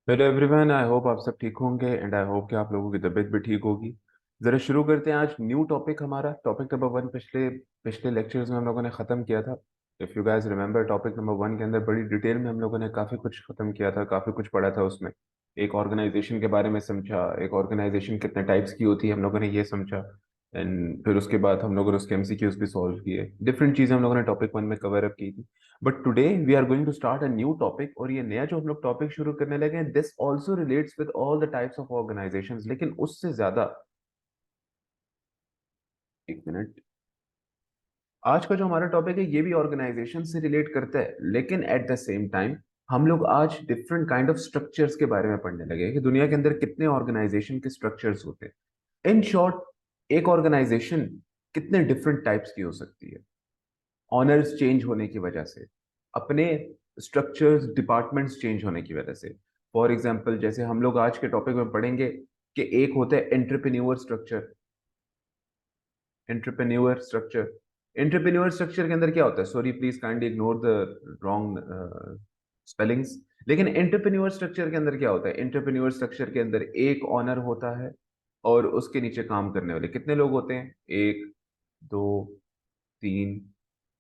Hello everyone, I hope आप सब ठीक होंगे एंड आई होप कि आप लोगों की तबीयत भी ठीक होगी। जरा शुरू करते हैं आज न्यू टॉपिक। हमारा टॉपिक नंबर वन पिछले पिछले लेक्चर्स में हम लोगों ने ख़त्म किया था। If you guys remember, topic number one के अंदर बड़ी डिटेल में हम लोगों ने काफ़ी कुछ ख़त्म किया था, काफ़ी कुछ पढ़ा था उसमें। एक ऑर्गेनाइजेशन के बारे में समझा, एक ऑर्गेनाइजेशन कितने टाइप्स की होती है हम लोगों ने ये समझा। एंड फिर उसके बाद हम लोगों ने उसके एमसीक्यूज भी सॉल्व किए, डिफरेंट चीज़ें हम लोगों ने टॉपिक वन में कवर अप की थी। But today we are going to start a new topic, और ये नया जो हम लोग टॉपिक शुरू करने लगे हैं, this also relates with all the types of organisations, लेकिन उससे ज्यादा। एक मिनट। आज का जो हमारा टॉपिक है ये भी ऑर्गेनाइजेशन से रिलेट करता है, लेकिन एट द सेम टाइम हम लोग आज डिफरेंट काइंड ऑफ स्ट्रक्चर्स के बारे में पढ़ने लगे हैं कि दुनिया के अंदर कितने ऑर्गेनाइजेशन के स्ट्रक्चर्स होते हैं। इन शॉर्ट, एक ऑर्गेनाइजेशन कितने डिफरेंट टाइप्स की हो सकती है ऑनर्स चेंज होने की वजह से, अपने स्ट्रक्चर्स डिपार्टमेंट्स चेंज होने की वजह से। फॉर एग्जांपल, जैसे हम लोग आज के टॉपिक में पढ़ेंगे कि एक होता है entrepreneur structure. Entrepreneur structure entrepreneur structure के अंदर क्या होता है? Sorry, please kindly ignore the wrong spellings. लेकिन एंटरप्रेन्योर स्ट्रक्चर के अंदर क्या होता है? एंटरप्रेन्योर स्ट्रक्चर के अंदर एक ऑनर होता है और उसके नीचे काम करने वाले कितने लोग होते हैं? एक, दो, तीन,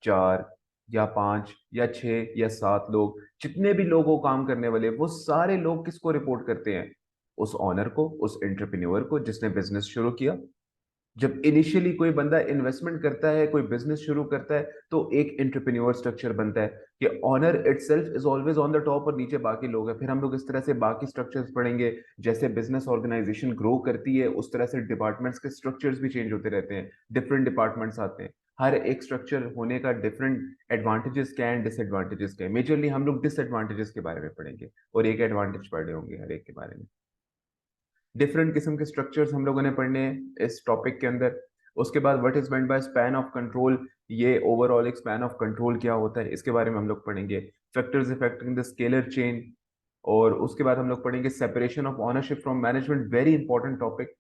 चार, या पांच, या छह, या सात लोग। जितने भी लोग वो काम करने वाले, वो सारे लोग किसको रिपोर्ट करते हैं? उस ऑनर को, उस एंटरप्रेन्योर को जिसने बिजनेस शुरू किया। जब इनिशियली कोई बंदा इन्वेस्टमेंट करता है, कोई बिजनेस शुरू करता है, तो एक एंटरप्रेन्योर स्ट्रक्चर बनता है कि owner itself is always on the top और नीचे बाकी लोग हैं। फिर हम लोग इस तरह से बाकी स्ट्रक्चर्स पढ़ेंगे। जैसे बिजनेस ऑर्गेनाइजेशन ग्रो करती है, उस तरह से डिपार्टमेंट्स के स्ट्रक्चर्स भी चेंज होते रहते हैं, डिफरेंट डिपार्टमेंट्स आते हैं। हर एक स्ट्रक्चर होने का डिफरेंट एडवांटेजेस क्या है, डिसएडवांटेजेस क्या है। मेजरली हम लोग डिसएडवांटेजेस के बारे में पढ़ेंगे और एक एडवांटेज पढ़ रहे होंगे हर एक के बारे में। डिफरेंट किस्म के स्ट्रक्चर्स हम लोगों ने पढ़ने हैं इस टॉपिक के अंदर। उसके बाद what is meant by span of control, ये ओवरऑल एक स्पैन ऑफ कंट्रोल क्या होता है इसके बारे में हम लोग पढ़ेंगे। Factors affecting the scalar chain. और उसके बाद हम लोग पढ़ेंगे separation of ownership from management, very important topic.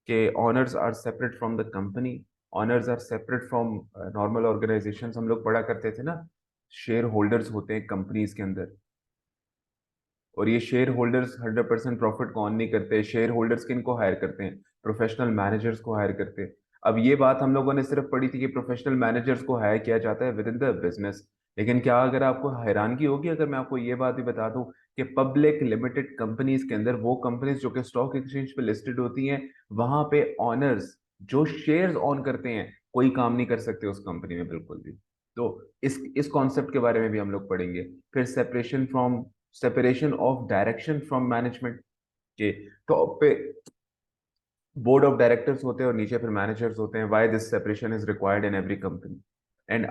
के owners are separate from the company, owners are separate from normal organisations. हम लोग पढ़ा करते थे ना, शेयर होल्डर्स होते हैं कंपनीज के अंदर, और ये शेयर होल्डर्स 100% प्रॉफिट को ऑन नहीं करते। शेयर होल्डर्स किन को हायर करते हैं? प्रोफेशनल मैनेजर्स को हायर करते हैं। अब ये बात हम लोगों ने सिर्फ पढ़ी थी कि प्रोफेशनल मैनेजर्स को हायर किया जाता है विद इन द बिजनेस। लेकिन क्या अगर आपको हैरानगी होगी अगर मैं आपको ये बात भी बता दूं कि पब्लिक लिमिटेड कंपनीज के अंदर, वो कंपनीज जो कि स्टॉक एक्सचेंज पे लिस्टेड होती हैं, वहां पे ऑनर्स जो शेयर्स ऑन करते हैं कोई काम नहीं कर सकते उस कंपनी में बिल्कुल भी। तो इस कॉन्सेप्ट के बारे में भी हम लोग पढ़ेंगे। फिर separation of direction from management के टॉप पे बोर्ड ऑफ डायरेक्टर्स होते हैं और नीचे फिर मैनेजर्स होते हैं। Why this separation is required in every company. And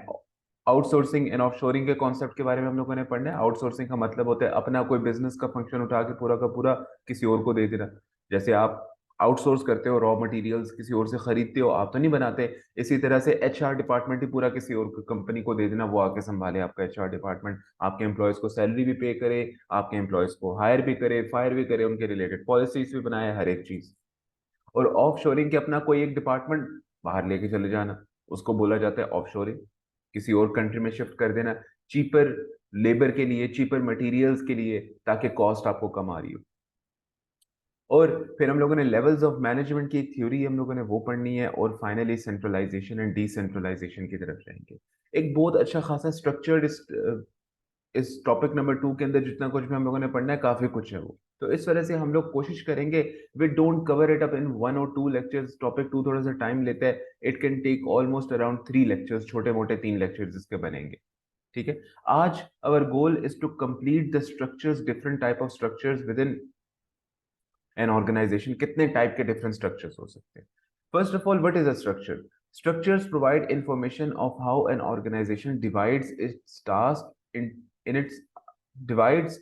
outsourcing and offshoring के कॉन्सेप्ट के बारे में हम लोगों ने पढ़ना है। आउटसोर्सिंग का मतलब होता है अपना कोई बिजनेस का फंक्शन उठा के पूरा का पूरा किसी और को दे देना। जैसे आप आउटसोर्स करते हो, रॉ मटेरियल्स किसी और से खरीदते हो, आप तो नहीं बनाते। इसी तरह से एचआर डिपार्टमेंट ही पूरा किसी और कंपनी को दे देना, वो आके संभाले आपका एचआर डिपार्टमेंट, आपके एम्प्लॉयज को सैलरी भी पे करे, आपके एम्प्लॉयज को हायर भी करे, फायर भी करे, उनके रिलेटेड पॉलिसीज भी बनाए, हर एक चीज। और ऑफ शोरिंग के अपना कोई एक डिपार्टमेंट बाहर लेके चले जाना, उसको बोला जाता है ऑफ शोरिंग। किसी और कंट्री में शिफ्ट कर देना, चीपर लेबर के लिए, चीपर मटेरियल्स के लिए, ताकि कॉस्ट आपको कम आ रही हो। और फिर हम लोगों ने लेवल्स ऑफ मैनेजमेंट की एक थ्योरी हम लोगों ने वो पढ़नी है, और फाइनली सेंट्रलाइजेशन एंड डिसेंट्रलाइजेशन की तरफ जाएंगे। एक बहुत अच्छा खासा स्ट्रक्चर्ड इस टॉपिक नंबर टू के अंदर जितना कुछ भी हम लोगों ने पढ़ना है, काफी कुछ है वो। तो इस वजह से हम लोग कोशिश करेंगे, we don't cover it up in 1 और 2 लेक्चर्स। टॉपिक टू थोड़ा सा टाइम लेता है, it can take almost around 3 lectures, छोटे मोटे 3 लेक्चर्स इसके बनेंगे। ठीक है। आज our goal is to complete the structures, different type of structures within an organisation. कितने टाइप के डिफरेंट स्ट्रक्चर्स हो सकते हैं? First of all, what is a structure? Structures provide information of how an organization divides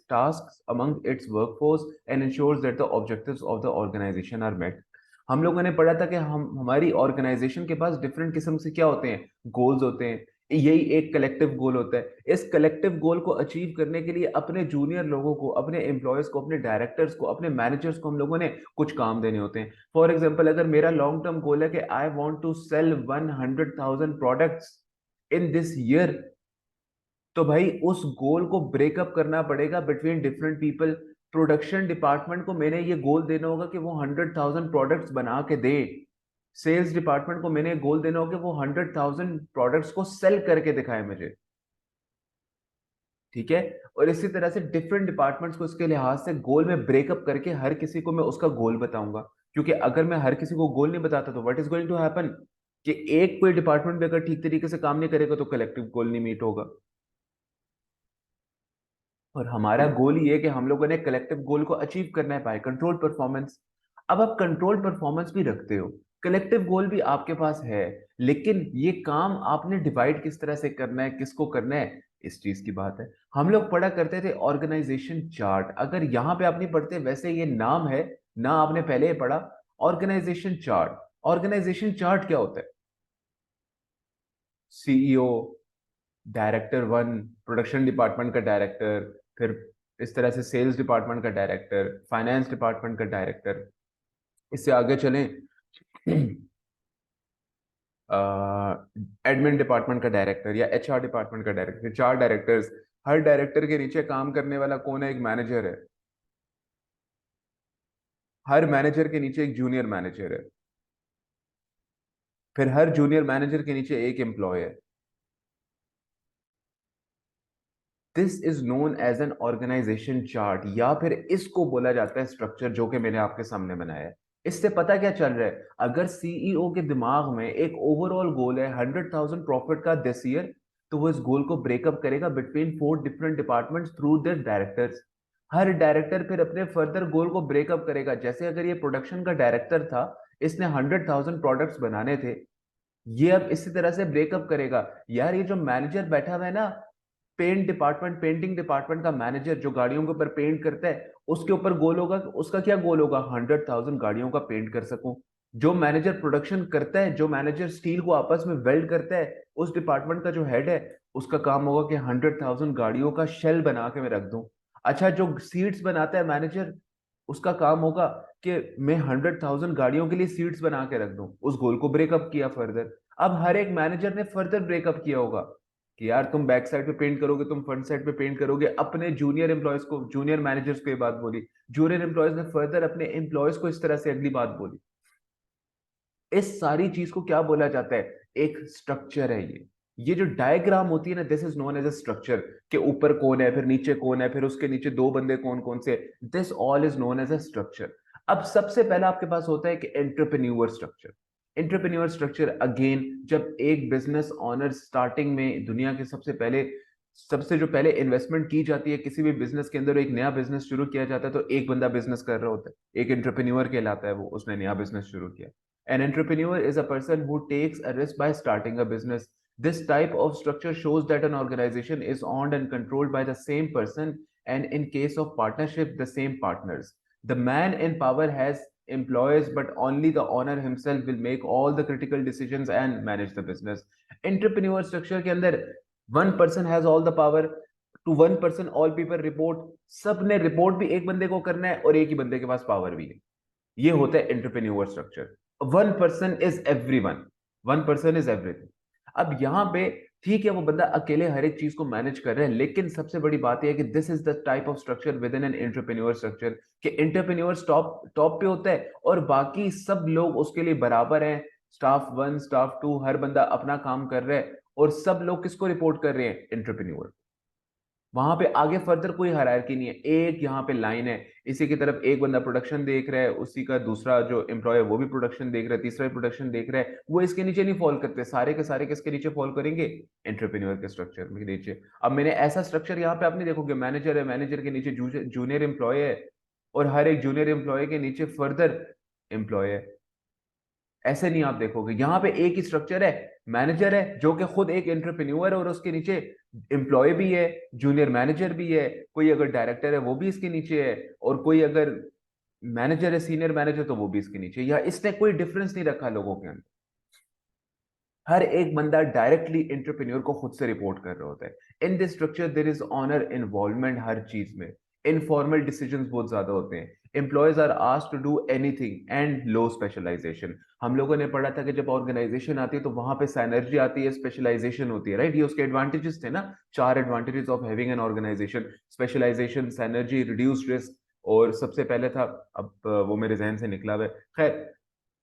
tasks among its workforce and ensures that the objectives of the organization are met. हम लोगों ने पढ़ा था कि हम हमारी ऑर्गेनाइजेशन के पास डिफरेंट किस्म से क्या होते हैं? गोल्स होते हैं। यही एक कलेक्टिव गोल होता है। इस कलेक्टिव गोल को अचीव करने के लिए अपने जूनियर लोगों को, अपने एम्प्लॉयज को, अपने डायरेक्टर्स को, अपने मैनेजर्स को हम लोगों ने कुछ काम देने होते हैं। फॉर एग्जाम्पल, अगर मेरा लॉन्ग टर्म गोल है कि I want to sell 100,000 products in this year, तो भाई उस गोल को ब्रेकअप करना पड़ेगा between different people. Production department को मैंने ये गोल देना होगा कि वो 100,000 प्रोडक्ट्स बना के दे। सेल्स डिपार्टमेंट को मैंने गोल देना होगा कि वो 100,000 प्रोडक्ट्स को सेल करके दिखाए मुझे। ठीक है। और इसी तरह से डिफरेंट डिपार्टमेंट्स को इसके लिहाज से गोल में ब्रेकअप करके हर किसी को मैं उसका गोल बताऊंगा। क्योंकि अगर मैं हर किसी को गोल नहीं बताता तो what is going to happen कि एक कोई डिपार्टमेंट भी अगर ठीक तरीके से काम नहीं करेगा तो कलेक्टिव गोल नहीं मीट होगा। और हमारा गोल ये है कि हम लोगों ने कलेक्टिव गोल को अचीव करना है बाय कंट्रोल परफॉर्मेंस। अब आप कंट्रोल परफॉर्मेंस भी रखते हो, कलेक्टिव गोल भी आपके पास है, लेकिन ये काम आपने डिवाइड किस तरह से करना है, किसको करना है, इस चीज की बात है। हम लोग पढ़ा करते थे ऑर्गेनाइजेशन चार्ट, अगर यहाँ पे आप नहीं पढ़ते, वैसे ये नाम है ना, आपने पहले ही पढ़ा ऑर्गेनाइजेशन चार्ट। ऑर्गेनाइजेशन चार्ट क्या होता है? CEO, director one, production department का डायरेक्टर, फिर इस तरह से सेल्स डिपार्टमेंट का डायरेक्टर, फाइनेंस डिपार्टमेंट का डायरेक्टर, इससे आगे चलें एडमिन डिपार्टमेंट का डायरेक्टर या एचआर डिपार्टमेंट का डायरेक्टर, चार डायरेक्टर्स। हर डायरेक्टर के नीचे काम करने वाला कौन है? एक मैनेजर है। हर मैनेजर के नीचे एक जूनियर मैनेजर है। फिर हर जूनियर मैनेजर के नीचे एक एम्प्लॉय है। This is known as an organization chart, या फिर इसको बोला जाता है स्ट्रक्चर, जो कि मैंने आपके सामने बनाया है। इससे पता क्या चल रहा है? अगर सीईओ के दिमाग में एक ओवरऑल गोल है 100,000 प्रॉफिट का दिस ईयर, तो वो इस गोल को ब्रेकअप करेगा between 4 different departments through their directors. Her director फिर अपने फर्दर गोल को ब्रेकअप करेगा। जैसे अगर ये प्रोडक्शन का डायरेक्टर था, इसने 100,000 प्रोडक्ट्स बनाने थे, ये अब इसी तरह से ब्रेकअप करेगा। यार ये जो मैनेजर बैठा हुआ है ना, पेंट डिपार्टमेंट, पेंटिंग डिपार्टमेंट का मैनेजर जो गाड़ियों के ऊपर पेंट करता है, उसके ऊपर गोल होगा, उसका क्या गोल होगा? 100,000 गाड़ियों का पेंट कर सकूं। जो मैनेजर प्रोडक्शन करता है, जो मैनेजर स्टील को आपस में वेल्ड करता है, उस डिपार्टमेंट का जो हेड है, उसका काम होगा कि 100,000 गाड़ियों का शेल बना के मैं रख दूं। अच्छा, जो सीट्स बनाता है मैनेजर, उसका काम होगा कि मैं 100,000 गाड़ियों के लिए सीट्स बना के रख दूं। उस गोल को ब्रेकअप किया फर्दर। अब हर एक मैनेजर ने फर्दर ब्रेकअप किया होगा कि यार तुम बैक साइड पे पेंट करोगे, तुम फ्रंट साइड पे पेंट करोगे। अपने जूनियर एम्प्लॉयज को, जूनियर मैनेजर्स को ये बात बोली। जूनियर एम्प्लॉयज ने फर्दर अपने एम्प्लॉयज को इस तरह से अगली बात बोली। इस सारी चीज को क्या बोला जाता है? एक स्ट्रक्चर है ये जो डायग्राम होती है ना, this is known as a structure. के ऊपर कौन है, फिर नीचे कौन है, फिर उसके नीचे दो बंदे कौन कौन से, this all is known as a structure. अब सबसे पहला आपके पास होता है कि entrepreneur structure. Entrepreneur structure again, जब एक बिजनेस ऑनर स्टार्टिंग में, दुनिया के सबसे जो पहले इन्वेस्टमेंट की जाती है किसी भी बिजनेस के अंदर, एक नया बिजनेस शुरू किया जाता है, तो एक बंदा बिजनेस कर रहा होता है, एक एंटरप्रेन्योर कहलाता है वो, उसने नया बिजनेस शुरू किया। An entrepreneur is a person who takes a risk by starting a business. This type of structure shows that an organization is owned and controlled by the same person, and in case of partnership, the same partners. The man in power has employees, but only the owner himself will make all the critical decisions and manage the business. Entrepreneur structure के अंदर one person has all the power, to one person all people report। सब ने report भी एक बंदे को करना है और एक ही बंदे के पास पावर भी है। ये होता है entrepreneur structure. One person is everyone, one person is everything. अब यहाँ पे ठीक है, वो बंदा अकेले हर एक चीज को मैनेज कर रहा है, लेकिन सबसे बड़ी बात यह है कि this is the type of structure with in an entrepreneur structure, कि एंटरप्रेन्योर टॉप टॉप पे होता है और बाकी सब लोग उसके लिए बराबर हैं। स्टाफ वन, स्टाफ टू, हर बंदा अपना काम कर रहा है, और सब लोग किसको रिपोर्ट कर रहे हैं? एंटरप्रेन्योर। वहां पे आगे फर्दर कोई हायरार्की नहीं है, एक यहाँ पे लाइन है। इसी की तरफ एक बंदा प्रोडक्शन देख रहा है, उसी का दूसरा जो एम्प्लॉय है वो भी प्रोडक्शन देख रहा है, तीसरा भी प्रोडक्शन देख रहा है, वो इसके नीचे नहीं फॉल करते, सारे के सारे किसके नीचे फॉल करेंगे? एंटरप्रेन्योर के स्ट्रक्चर के नीचे। अब मैंने ऐसा स्ट्रक्चर यहाँ पे आप नहीं देखोगे, मैनेजर है, मैनेजर के नीचे जूनियर एम्प्लॉय है, और हर एक जूनियर एम्प्लॉय के नीचे फर्दर एम्प्लॉय है। ऐसे नहीं आप देखोगे, यहाँ पे एक ही स्ट्रक्चर है। मैनेजर है जो कि खुद एक एंटरप्रेन्योर है, और उसके नीचे एम्प्लॉय भी है, जूनियर मैनेजर भी है, कोई अगर डायरेक्टर है वो भी इसके नीचे है, और कोई अगर मैनेजर है, सीनियर मैनेजर, तो वो भी इसके नीचे। या इसने कोई डिफरेंस नहीं रखा लोगों के अंदर। हर एक बंदा डायरेक्टली एंटरप्रेन्योर को खुद से रिपोर्ट कर रहा होता है। In this structure there is owner involvement हर चीज में। इनफॉर्मल डिसीजंस बहुत ज्यादा होते हैं। Employees are asked to do anything and low specialisation. हम लोगों ने पढ़ा था कि जब ऑर्गेनाइजेशन आती है तो वहां पे साइनर्जी आती है, स्पेशलाइजेशन होती है, राइट? ये उसके एडवांटेजेस थे ना, चार advantages of having an organization: specialization, synergy, reduced risk और सबसे पहले था, अब वो मेरे जहन से निकला हुआ है, खैर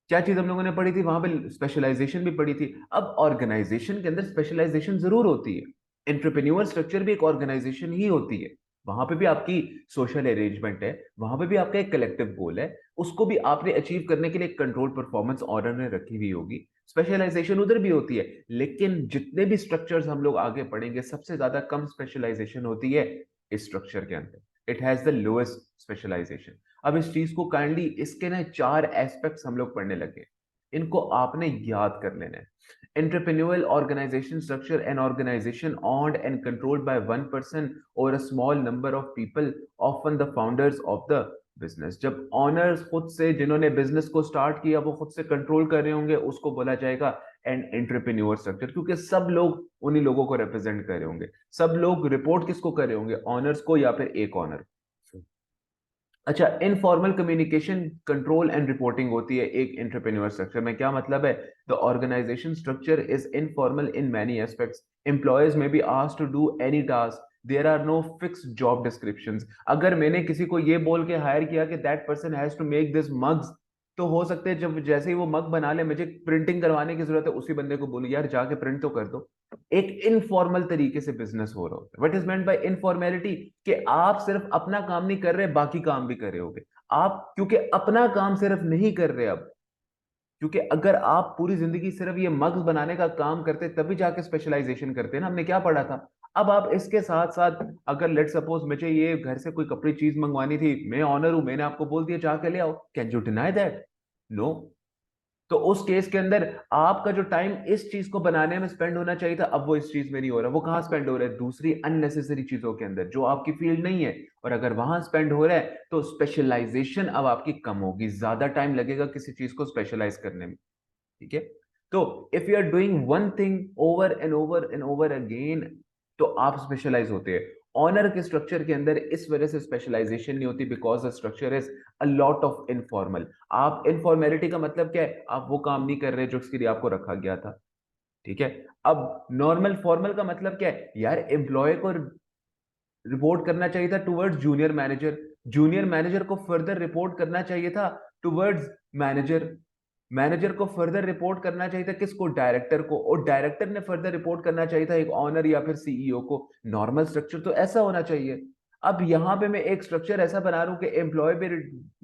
क्या चीज हम लोगों ने पढ़ी थी वहां पे, स्पेशलाइजेशन भी पढ़ी थी। अब ऑर्गेनाइजेशन के अंदर स्पेशलाइजेशन जरूर होती है, एंटरप्रेन्योर स्ट्रक्चर भी एक ऑर्गेनाइजेशन ही होती है, वहां पे भी आपकी सोशल अरेंजमेंट है, वहां पे भी आपका एक कलेक्टिव गोल है, उसको भी आपने अचीव करने के लिए कंट्रोल परफॉर्मेंस ऑर्डर ने रखी हुई होगी, स्पेशलाइजेशन उधर भी होती है। लेकिन जितने भी स्ट्रक्चर्स हम लोग आगे पढ़ेंगे सबसे ज्यादा कम स्पेशलाइजेशन होती है इस स्ट्रक्चर के अंदर, it has the lowest specialization. अब इस चीज को काइंडली, इसके ना 4 एस्पेक्ट्स हम लोग पढ़ने लगे, इनको आपने याद कर लेना है। Entrepreneurial organization structure, an organization owned and controlled by one person or a small number of people, often the founders of the business। जब owners खुद से, जिन्होंने बिजनेस को स्टार्ट किया, वो खुद से कंट्रोल कर रहे होंगे, उसको बोला जाएगा एन एंटरप्रेन्योर स्ट्रक्चर, क्योंकि सब लोग उन्हीं लोगों को रिप्रेजेंट कर रहे होंगे, सब लोग रिपोर्ट किसको कर रहे होंगे, ऑनर्स को या फिर एक ऑनर। अच्छा, informal communication, control and reporting होती है एक एंटरप्रेन्योर स्ट्रक्चर में। क्या मतलब है? The organisation structure is informal in many aspects, employees may be asked to do any task, there are no fixed job descriptions. अगर मैंने किसी को ये बोल के हायर किया कि that person has to make this mugs, तो हो सकता है जब जैसे ही वो मग बना ले, मुझे प्रिंटिंग करवाने की जरूरत है, उसी बंदे को बोलूं यार जाके प्रिंट तो कर दो। एक इनफॉर्मल तरीके से बिजनेस हो रहा होता है। What is meant by informality? कि आप सिर्फ अपना काम नहीं कर रहे, बाकी काम भी कर रहे होगे आप, क्योंकि अपना काम सिर्फ नहीं कर रहे अब, क्योंकि अगर आप पूरी जिंदगी सिर्फ ये मग्स बनाने का काम करते तभी जाके स्पेशलाइजेशन करते ना, हमने क्या पढ़ा था। अब आप इसके साथ साथ, अगर लेट सपोज मुझे ये घर से कोई कपड़ी चीज मंगवानी थी, मैं ऑनर हूं, मैंने आपको बोल दिया जाके ले आओ, can you deny that? No. तो उस केस के अंदर आपका जो टाइम इस चीज को बनाने में स्पेंड होना चाहिए था, अब वो इस चीज में नहीं हो रहा, वो कहाँ स्पेंड हो रहा है? दूसरी अननेसेसरी चीजों के अंदर जो आपकी फील्ड नहीं है। और अगर वहां स्पेंड हो रहा है तो स्पेशलाइजेशन अब आपकी कम होगी, ज्यादा टाइम लगेगा किसी चीज को स्पेशलाइज करने में। ठीक है? तो if you are doing one thing over and over and over again, तो आप स्पेशलाइज होते हैं। ऑनर के स्ट्रक्चर के अंदर इस वजह से स्पेशलाइजेशन नहीं होती, because the structure is a lot of informal. आप इनफॉर्मेलिटी का मतलब क्या है? आप वो काम नहीं कर रहे जो उसके लिए आपको रखा गया था। ठीक है? अब नॉर्मल फॉर्मल का मतलब क्या है? यार एम्प्लॉय को रिपोर्ट करना चाहिए था towards junior manager, junior manager को फर्दर रिपोर्ट करना चाहिए था टुवर्ड्स मैनेजर, मैनेजर को फर्दर रिपोर्ट करना चाहिए था किसको? डायरेक्टर को, और डायरेक्टर ने फर्दर रिपोर्ट करना चाहिए था एक ऑनर या फिर सीईओ को। नॉर्मल स्ट्रक्चर तो ऐसा होना चाहिए। अब यहां पे मैं एक स्ट्रक्चर ऐसा बना रहा हूं कि एम्प्लॉय भी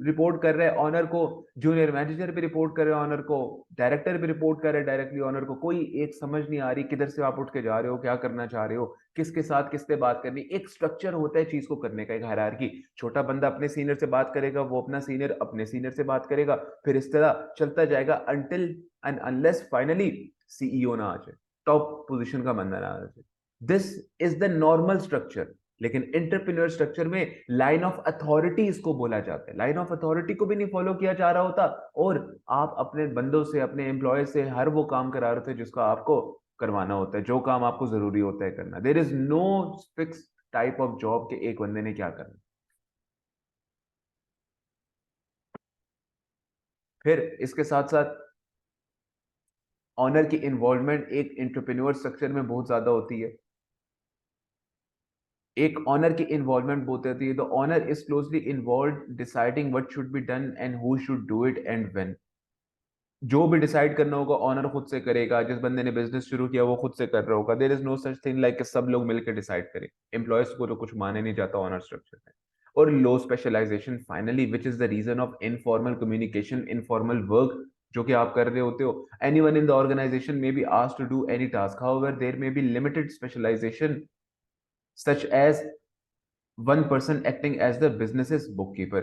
रिपोर्ट कर रहे हैं ऑनर को, जूनियर मैनेजर भी रिपोर्ट कर रहे हैं ऑनर को, डायरेक्टर भी रिपोर्ट कर रहे हैं डायरेक्टली ऑनर को। कोई एक समझ नहीं आ रही किधर से आप उठ के जा रहे हो, क्या करना चाह रहे हो, किसके साथ किससे बात करनी। एक स्ट्रक्चर होता है चीज को करने का, एक हायरार्की। छोटा बंदा अपने सीनियर से बात करेगा, वो अपना सीनियर अपने सीनियर से बात करेगा, फिर इस तरह चलता जाएगा until and unless finally CEO ना आ जाए, टॉप पोजीशन का बंदा ना आ जाए। This is the normal structure. लेकिन एंटरप्रेन्योर स्ट्रक्चर में लाइन ऑफ अथॉरिटी इसको बोला जाता है, लाइन ऑफ अथॉरिटी को भी नहीं फॉलो किया जा रहा होता, और आप अपने बंदों से, अपने एम्प्लॉय से हर वो काम करा रहे थे जिसका आपको करवाना होता है, जो काम आपको जरूरी होता है करना। There is no fix type of job के एक बंदे ने क्या करना। फिर इसके साथ साथ ऑनर की इन्वॉल्वमेंट एक एंटरप्रेन्योर स्ट्रक्चर में बहुत ज्यादा होती है। एक ऑनर की इन्वॉल्वमेंट बहुत होती है, the owner is closely involve deciding what should be done and who should do it and when. जो भी डिसाइड करना होगा ऑनर खुद से करेगा, जिस बंदे ने बिजनेस शुरू किया वो खुद से कर रहा होगा। There is no such thing like सब लोग मिलकर डिसाइड करें, एम्प्लॉयज को तो कुछ माने नहीं जाता ऑनर स्ट्रक्चर में। और low specialisation finally, which is the reason of informal communication, informal work जो कि आप कर रहे होते हो। Anyone in the organisation may be asked to do any task, however there may be limited specialisation such as one person acting as the business's bookkeeper।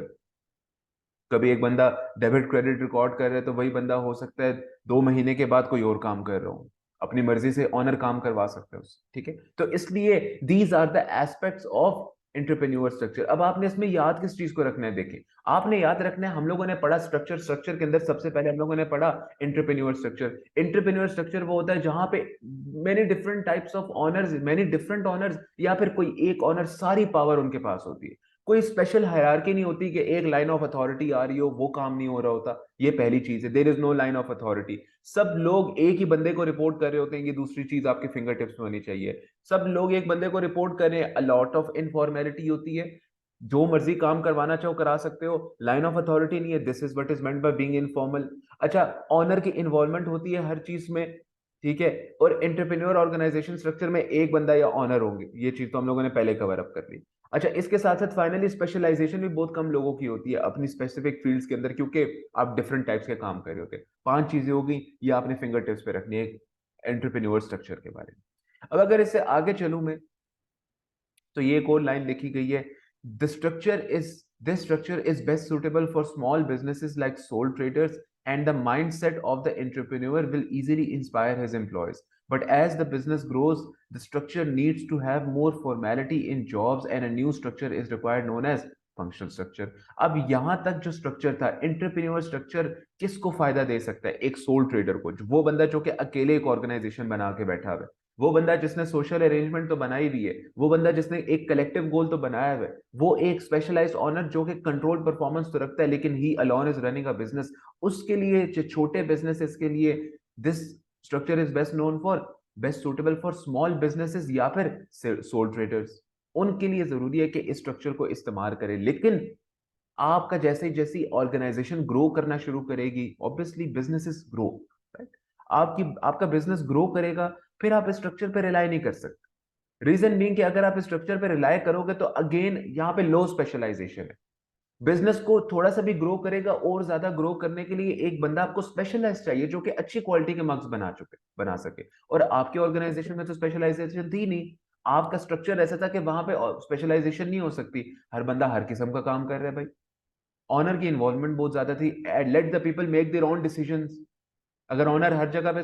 कभी एक बंदा डेबिट क्रेडिट रिकॉर्ड कर रहा है, तो वही बंदा हो सकता है 2 महीने के बाद कोई और काम कर रहा हो, अपनी मर्जी से ऑनर काम करवा सकते हो उससे। ठीक है? तो इसलिए these are the aspects of entrepreneur structure. अब आपने इसमें याद किस चीज को रखना है? देखिए, आपने याद रखना है, हम लोगों ने पढ़ा स्ट्रक्चर, स्ट्रक्चर के अंदर सबसे पहले हम लोगों ने पढ़ा एंटरप्रेन्योर स्ट्रक्चर। एंटरप्रेन्योर स्ट्रक्चर वो होता है जहां पे many different types of honours, many different honours, या फिर कोई एक ऑनर, सारी पावर उनके पास होती है। कोई स्पेशल हायरार्की नहीं होती कि एक लाइन ऑफ अथॉरिटी आ रही हो, वो काम नहीं हो रहा होता। ये पहली चीज है, there is no line of authority. सब लोग एक ही बंदे को रिपोर्ट कर रहे होते हैं, ये दूसरी चीज आपके फिंगर टिप्स में होनी चाहिए। सब लोग एक बंदे को रिपोर्ट कर रहे हैं, अ लॉट ऑफ इनफॉर्मेलिटी होती है। जो मर्जी काम करवाना चाहो करा सकते हो, लाइन ऑफ अथॉरिटी नहीं है, this is what is meant by being informal. अच्छा, ऑनर की इन्वॉल्वमेंट होती है हर चीज में, ठीक है। और एंटरप्रेन्योर ऑर्गेनाइजेशन स्ट्रक्चर में एक बंदा या ऑनर होंगे, ये चीज तो हम लोगों ने पहले कवर अप कर ली। अच्छा, इसके साथ साथ फाइनली स्पेशलाइजेशन भी बहुत कम लोगों की होती है अपनी स्पेसिफिक फील्ड्स के अंदर, क्योंकि आप डिफरेंट टाइप्स के काम कर रहे होते हैं। 5 चीजें हो गई, ये आपने फिंगर टिप्स पे रखनी है एंटरप्रेन्योर स्ट्रक्चर के बारे में। अब अगर इससे आगे चलूं मैं, तो ये एक और लाइन लिखी गई है, the structure is this structure is best suitable for small businesses like sole traders and the mindset of the entrepreneur will easily inspire his employees, but as the business grows the structure needs to have more formality in jobs and a new structure is required known as functional structure। अब यहां तक जो structure था entrepreneur structure, किसको फायदा दे सकता है? एक सोल ट्रेडर को, वो बंदा जो कि अकेले एक ऑर्गेनाइजेशन बना के बैठा हुआ है, वो बंदा जिसने सोशल अरेंजमेंट तो बनाई दी है, वो बंदा जिसने एक कलेक्टिव गोल तो बनाया है, वो एक स्पेशलाइज्ड ऑनर जो कि कंट्रोल परफॉर्मेंस तो रखता है लेकिन ही alone is running a business. उसके लिए जो छोटे बिजनेसेस के लिए this structure is best known for best suitable for small businesses या फिर सोल ट्रेडर्स, उनके लिए जरूरी है कि इस स्ट्रक्चर को इस्तेमाल करें। लेकिन आपका जैसे जैसी ऑर्गेनाइजेशन ग्रो करना शुरू करेगी, ऑब्वियसली बिजनेसेस ग्रो, राइट, आपकी आपका बिजनेस ग्रो करेगा, फिर आप इस स्ट्रक्चर पे रिलाई नहीं कर सकते। रीजन बीइंग कि अगर आप इस स्ट्रक्चर पे रिलाई करोगे तो अगेन यहाँ पे लो स्पेशलाइजेशन है। बिजनेस को थोड़ा सा भी ग्रो करेगा, और ज्यादा ग्रो करने के लिए एक बंदा आपको स्पेशलाइज चाहिए जो कि अच्छी क्वालिटी के मार्क्स बना सके, और आपके ऑर्गेनाइजेशन में तो स्पेशलाइजेशन थी नहीं। आपका स्ट्रक्चर ऐसा था कि वहां पे स्पेशलाइजेशन नहीं हो सकती, हर बंदा हर किस्म का काम कर रहा है भाई। ऑनर की इन्वॉल्वमेंट बहुत ज्यादा थी, let the people make their own decisions. अगर ऑनर हर जगह पे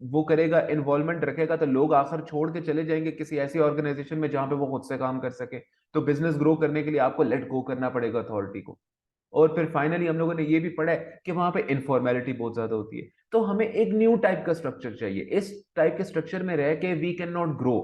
वो करेगा, इन्वॉल्वमेंट रखेगा, तो लोग आखिर छोड़ के चले जाएंगे किसी ऐसी ऑर्गेनाइजेशन में जहां पे वो खुद से काम कर सके। तो बिजनेस ग्रो करने के लिए आपको लेट गो करना पड़ेगा अथॉरिटी को। और फिर फाइनली हम लोगों ने ये भी पढ़ा है कि वहां पे इनफॉर्मेलिटी बहुत ज्यादा होती है। तो हमें एक न्यू टाइप का स्ट्रक्चर चाहिए, इस टाइप के स्ट्रक्चर में रह के वी कैन नॉट ग्रो,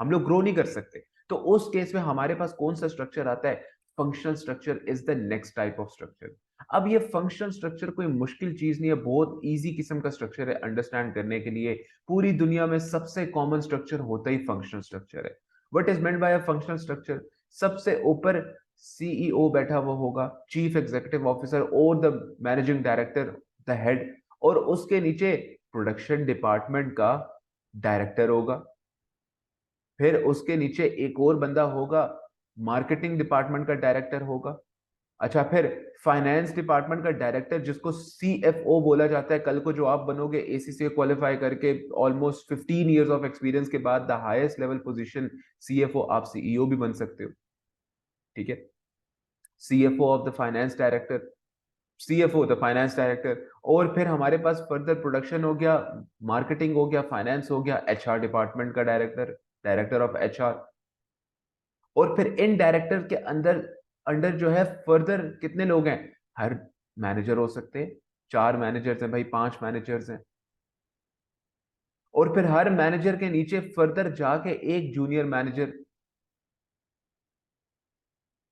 हम लोग ग्रो नहीं कर सकते। तो उस केस में हमारे पास कौन सा स्ट्रक्चर आता है? Functional structure is the next type of structure. अब ये फंक्शनल स्ट्रक्चर कोई मुश्किल चीज नहीं है, बहुत इजी किस्म का स्ट्रक्चर है अंडरस्टैंड करने के लिए। पूरी दुनिया में सबसे कॉमन स्ट्रक्चर होता ही फंक्शनल स्ट्रक्चर है। What is meant bye a functional structure? सबसे ऊपर सीईओ बैठा हुआ होगा, चीफ एग्जीक्यूटिव ऑफिसर और the managing director, the head, और उसके नीचे प्रोडक्शन डिपार्टमेंट का डायरेक्टर होगा। फिर उसके नीचे एक और बंदा होगा, मार्केटिंग डिपार्टमेंट का डायरेक्टर होगा। अच्छा, फिर फाइनेंस डिपार्टमेंट का डायरेक्टर जिसको सीएफओ बोला जाता है, कल को जो आप बनोगे एसीसी क्वालिफाई करके ऑलमोस्ट 15 इयर्स ऑफ एक्सपीरियंस के बाद the highest level position CFO, आप सीईओ भी बन सकते हो, ठीक है। CFO of the finance director, CFO the finance director. और फिर हमारे पास फर्दर प्रोडक्शन हो गया, मार्केटिंग हो गया, फाइनेंस हो गया, एचआर डिपार्टमेंट का डायरेक्टर, डायरेक्टर ऑफ एचआर। और फिर इन डायरेक्टर के अंदर अंडर जो है फर्दर कितने लोग हैं? हर मैनेजर हो सकते हैं, 4 मैनेजर्स हैं भाई, 5 मैनेजर्स हैं। और फिर हर मैनेजर के नीचे फर्दर जाके एक जूनियर मैनेजर,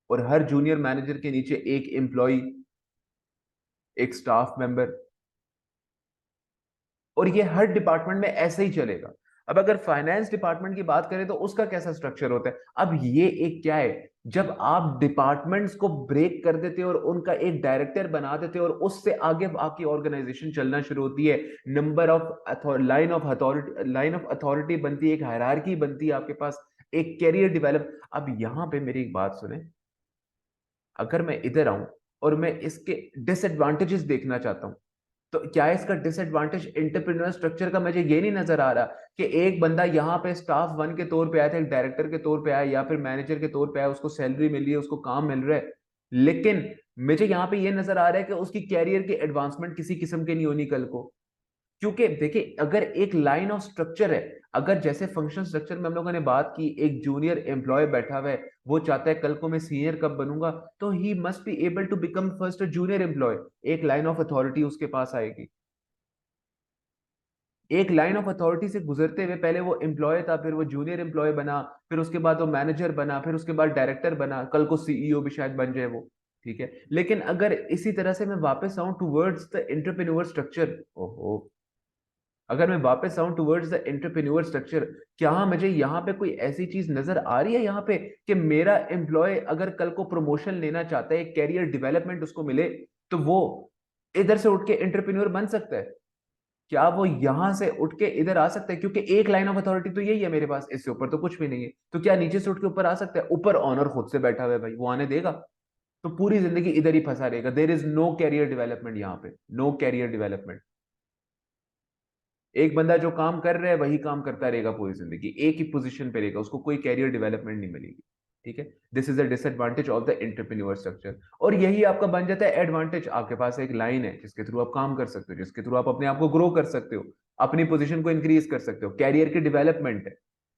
और हर जूनियर मैनेजर के नीचे एक एम्प्लॉय, एक स्टाफ मेंबर। और ये हर डिपार्टमेंट में ऐसे ही चलेगा। अब अगर फाइनेंस डिपार्टमेंट की बात करें तो उसका कैसा स्ट्रक्चर होता है? अब ये एक क्या है, जब आप डिपार्टमेंट्स को ब्रेक कर देते हो और उनका एक डायरेक्टर बना देते हो और उससे आगे आपकी ऑर्गेनाइजेशन चलना शुरू होती है, number of line of authority बनती है, एक हायरार्की बनती है आपके पास, एक कैरियर डेवलप। अब यहां पे मेरी एक बात सुने, अगर मैं इधर आऊं और मैं इसके डिसएडवांटेजेस देखना चाहता हूं, तो क्या इसका डिसएडवांटेज एंटरप्रेन्योर स्ट्रक्चर का मुझे ये नहीं नजर आ रहा कि एक बंदा यहाँ पे स्टाफ वन के तौर पे आया था, एक डायरेक्टर के तौर पे आया या फिर मैनेजर के तौर पे आया, उसको सैलरी मिल रही है, उसको काम मिल रहा है, लेकिन मुझे यहाँ पे ये नजर आ रहा है कि उसकी कैरियर की एडवांसमेंट किसी किस्म की नहीं होनी कल को। क्योंकि देखिए, अगर एक लाइन ऑफ स्ट्रक्चर है, अगर जैसे फंक्शन स्ट्रक्चर में हम लोगों ने बात की, एक जूनियर एम्प्लॉय बैठा हुआ है, वो चाहता है कल को मैं सीनियर कब बनूंगा, तो he must be able to become first junior employee. एक लाइन ऑफ अथॉरिटी उसके पास आएगी, एक लाइन ऑफ अथॉरिटी से गुजरते हुए पहले वो एम्प्लॉय था, फिर वो जूनियर एम्प्लॉय बना, फिर उसके बाद वो मैनेजर बना, फिर उसके बाद डायरेक्टर बना, कल को सीईओ भी शायद बन जाए वो, ठीक है। लेकिन अगर इसी तरह से मैं वापस आऊं टूवर्ड्स द एंटरप्रेन्योर स्ट्रक्चर, ओहो, अगर मैं वापस आऊं टुवर्ड्स द एंटरप्रेन्योर स्ट्रक्चर, क्या मुझे यहाँ पे कोई ऐसी चीज नजर आ रही है यहाँ पे कि मेरा एम्प्लॉय अगर कल को प्रमोशन लेना चाहता है, कैरियर डेवलपमेंट उसको मिले, तो वो इधर से उठ के एंटरप्रेन्योर बन सकता है? क्या वो यहां से उठ के इधर आ सकता है? क्योंकि एक लाइन ऑफ अथॉरिटी तो यही है मेरे पास, इससे ऊपर तो कुछ भी नहीं है। तो क्या नीचे से उठ के ऊपर आ सकता है? ऊपर ऑनर खुद से बैठा हुआ है भाई, वो आने देगा? तो पूरी जिंदगी इधर ही फंसा रहेगा। There is no career development यहाँ पे, नो कैरियर डेवलपमेंट। एक बंदा जो काम कर रहा है वही काम करता रहेगा पूरी जिंदगी, एक ही पोजीशन पे रहेगा, उसको कोई कैरियर डेवलपमेंट नहीं मिलेगी। ठीक है, this is the disadvantage of the entrepreneur structure. और यही आपका बन जाता है एडवांटेज। आपके पास एक लाइन है जिसके थ्रू आप काम कर सकते हो, जिसके थ्रू आप अपने आप को ग्रो कर सकते हो, अपनी पोजीशन को इंक्रीज कर सकते हो, कैरियर की डेवलपमेंट है,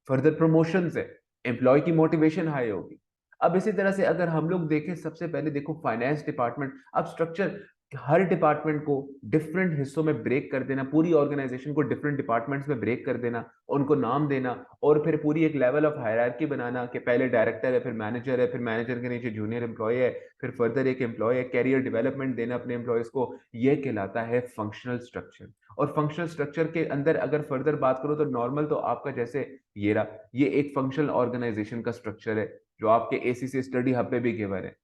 फर्दर प्रमोशन है, एम्प्लॉय की मोटिवेशन हाई होगी। अब इसी तरह से अगर हम लोग देखें, सबसे पहले देखो फाइनेंस डिपार्टमेंट। अब स्ट्रक्चर हर डिपार्टमेंट को डिफरेंट हिस्सों में ब्रेक कर देना, पूरी ऑर्गेनाइजेशन को डिफरेंट डिपार्टमेंट्स में ब्रेक कर देना, उनको नाम देना, और फिर पूरी एक लेवल ऑफ हायरार्की बनाना कि पहले डायरेक्टर है, फिर मैनेजर है, फिर मैनेजर के नीचे जूनियर एम्प्लॉय है, फिर फर्दर एक एम्प्लॉय है, कैरियर डेवलपमेंट देना अपने एम्प्लॉयज को, ये कहलाता है फंक्शनल स्ट्रक्चर। और फंक्शनल स्ट्रक्चर के अंदर अगर फर्दर बात करो तो नॉर्मल तो आपका जैसे ये रहा, ये एक फंक्शनल ऑर्गेनाइजेशन का स्ट्रक्चर है जो आपके एसीसी स्टडी हब पे भी गिवन है।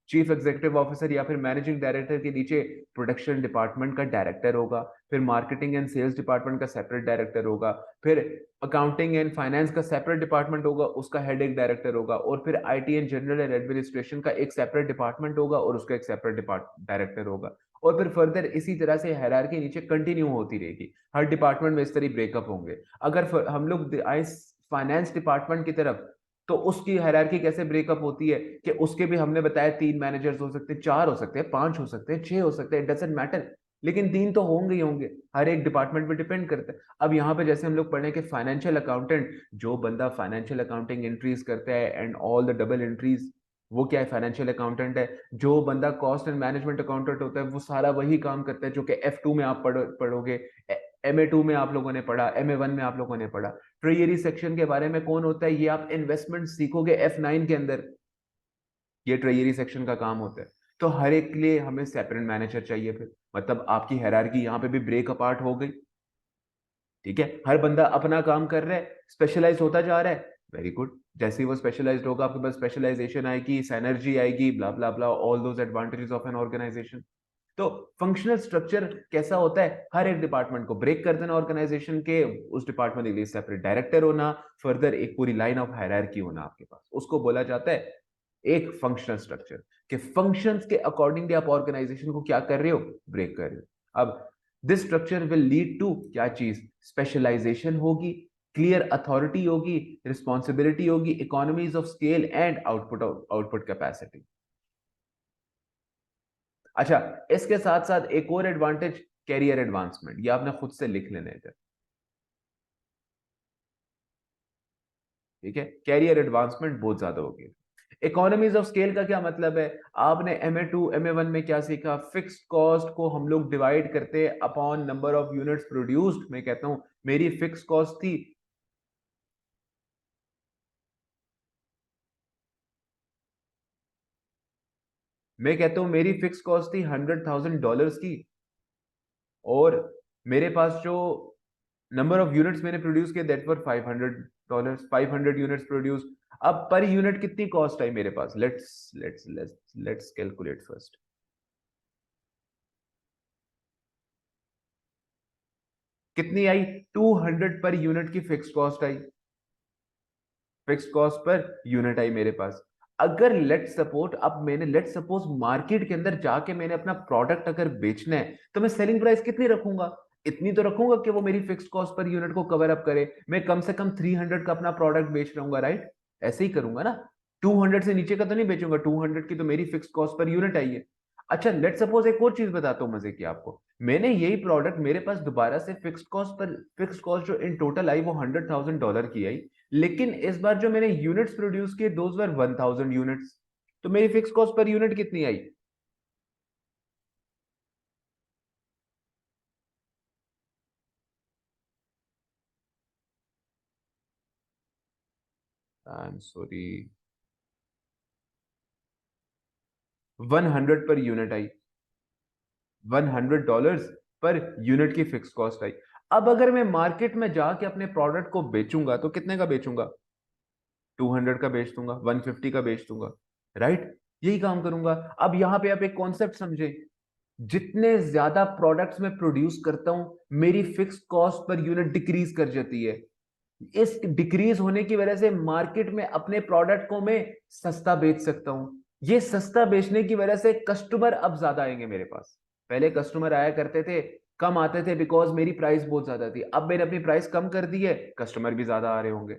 चीफ एग्जीक्यूटिव ऑफिसर या फिर मैनेजिंग डायरेक्टर के नीचे प्रोडक्शन डिपार्टमेंट का डायरेक्टर होगा, फिर मार्केटिंग एंड सेल्स डिपार्टमेंट का सेपरेट डायरेक्टर होगा, फिर अकाउंटिंग एंड फाइनेंस का सेपरेट डिपार्टमेंट होगा, उसका हेड एक डायरेक्टर होगा, और फिर IT and general and administration का एक सेपरेट डिपार्टमेंट होगा और उसका एक सेपरेट डायरेक्टर होगा। और फिर फर्दर इसी तरह से हायरार्की नीचे कंटिन्यू होती रहेगी, हर डिपार्टमेंट में इस तरह ब्रेकअप होंगे। अगर हम लोग आए फाइनेंस डिपार्टमेंट की तरफ, तो उसकी हायरार्की कैसे ब्रेकअप होती है कि उसके भी हमने बताया 3 मैनेजर्स हो सकते हैं, 4 हो सकते हैं, 5 हो सकते हैं, 6 हो सकते हैं, डजंट मैटर, लेकिन 3 तो होंगे ही होंगे। हर एक डिपार्टमेंट पे डिपेंड करता है। अब यहाँ पे जैसे हम लोग पढ़े कि फाइनेंशियल अकाउंटेंट, जो बंदा फाइनेंशियल अकाउंटिंग एंट्रीज करता है and all the double entries, वो क्या है? फाइनेंशियल अकाउंटेंट है। जो बंदा कॉस्ट एंड मैनेजमेंट अकाउंटेंट होता है वो सारा वही काम करता है जो कि F2 में आप पढ़ोगे, MA2 में आप लोगों ने पढ़ा, MA1 में आप लोगों ने पढ़ा। ट्रेजरी सेक्शन के बारे में कौन होता है? ये आप इन्वेस्टमेंट सीखोगे F9 के अंदर, ये ट्रेजरी सेक्शन का काम होता है। तो हर एक के लिए हमें सेपरेट मैनेजर चाहिए फिर, मतलब आपकी हायरार्की यहाँ पे भी ब्रेक अपार्ट हो गई। ठीक है, हर बंदा अपना काम कर रहा है, स्पेशलाइज होता जा रहा है, वेरी गुड। जैसे ही वो स्पेशलाइज्ड होगा आपके पास स्पेशलाइजेशन आएगी, सैनर्जी आएगी, blah blah blah, all those advantages of an organisation. तो फंक्शनल स्ट्रक्चर कैसा होता है? हर एक डिपार्टमेंट को ब्रेक कर देना ऑर्गेनाइजेशन के, उस डिपार्टमेंट के लिए सेपरेट डायरेक्टर होना, फर्दर एक पूरी लाइन ऑफ हायरार्की होना आपके पास, उसको बोला जाता है एक फंक्शनल स्ट्रक्चर। के फंक्शंस के अकॉर्डिंगली आप ऑर्गेनाइजेशन को क्या कर रहे हो? ब्रेक कर रहे हो। अब this structure will lead to क्या चीज? स्पेशलाइजेशन होगी, क्लियर अथॉरिटी होगी, रिस्पॉन्सिबिलिटी होगी, economies of scale and output capacity. अच्छा, इसके साथ साथ एक और एडवांटेज, कैरियर एडवांसमेंट, ये आपने खुद से लिख लेने थे। ठीक है, कैरियर एडवांसमेंट बहुत ज्यादा होगी। इकोनॉमीज ऑफ स्केल का क्या मतलब है? आपने MA2 MA1 में क्या सीखा? फिक्स्ड कॉस्ट को हम लोग डिवाइड करते हैं upon number of units produced. मैं कहता हूं मेरी फिक्स कॉस्ट थी, मैं कहता हूं मेरी फिक्स कॉस्ट थी $100,000 की, और मेरे पास जो नंबर ऑफ यूनिट्स मैंने प्रोड्यूस किए दैट वर $500, 500 यूनिट्स प्रोड्यूस। अब पर यूनिट कितनी कॉस्ट आई मेरे पास? Let's calculate first. कितनी आई? 200 पर यूनिट की फिक्स कॉस्ट आई, फिक्स कॉस्ट पर यूनिट आई मेरे पास। अगर लेट सपोज मार्केट के अंदर जाके मैंने अपना प्रोडक्ट अगर बेचना है, तो मैं सेलिंग प्राइस कितनी रखूंगा? इतनी तो रखूंगा कि वो मेरी फिक्स कॉस्ट पर यूनिट को कवर अप करे। मैं कम से कम 300 का अपना प्रोडक्ट बेच रहूंगा, राइट? ऐसे ही करूंगा ना, 200 से नीचे का तो नहीं बेचूंगा, 200 की तो मेरी फिक्स कॉस्ट पर यूनिट आई है। अच्छा, लेट सपोज एक और चीज बताता हूँ मजे की आपको। मैंने यही प्रोडक्ट मेरे पास दोबारा से फिक्स कॉस्ट जो इन टोटल आई वो $100,000 की आई, लेकिन इस बार जो मैंने यूनिट्स प्रोड्यूस किए दोज वर 1000 यूनिट्स, तो मेरी फिक्स कॉस्ट पर यूनिट कितनी आई? I am sorry, 100 per unit I, $100 per unit की फिक्स कॉस्ट आई। अब अगर मैं मार्केट में जाके अपने प्रोडक्ट को बेचूंगा तो कितने का बेचूंगा? 200 का बेच दूंगा, 150 का बेच दूंगा, राइट? यही काम करूंगा। अब यहां पे आप एक कॉन्सेप्ट समझे, जितने ज्यादा प्रोडक्ट्स में प्रोड्यूस करता हूं, मेरी fix cost per unit decrease कर जाती है। इस डिक्रीज होने की वजह से मार्केट में अपने प्रोडक्ट को मैं सस्ता बेच सकता हूं। ये सस्ता बेचने की वजह से कस्टमर अब ज्यादा आएंगे मेरे पास। पहले कस्टमर आया करते थे, कम आते थे बिकॉज मेरी प्राइस बहुत ज्यादा थी। अब मैंने अपनी प्राइस कम कर दी है, कस्टमर भी ज्यादा आ रहे होंगे।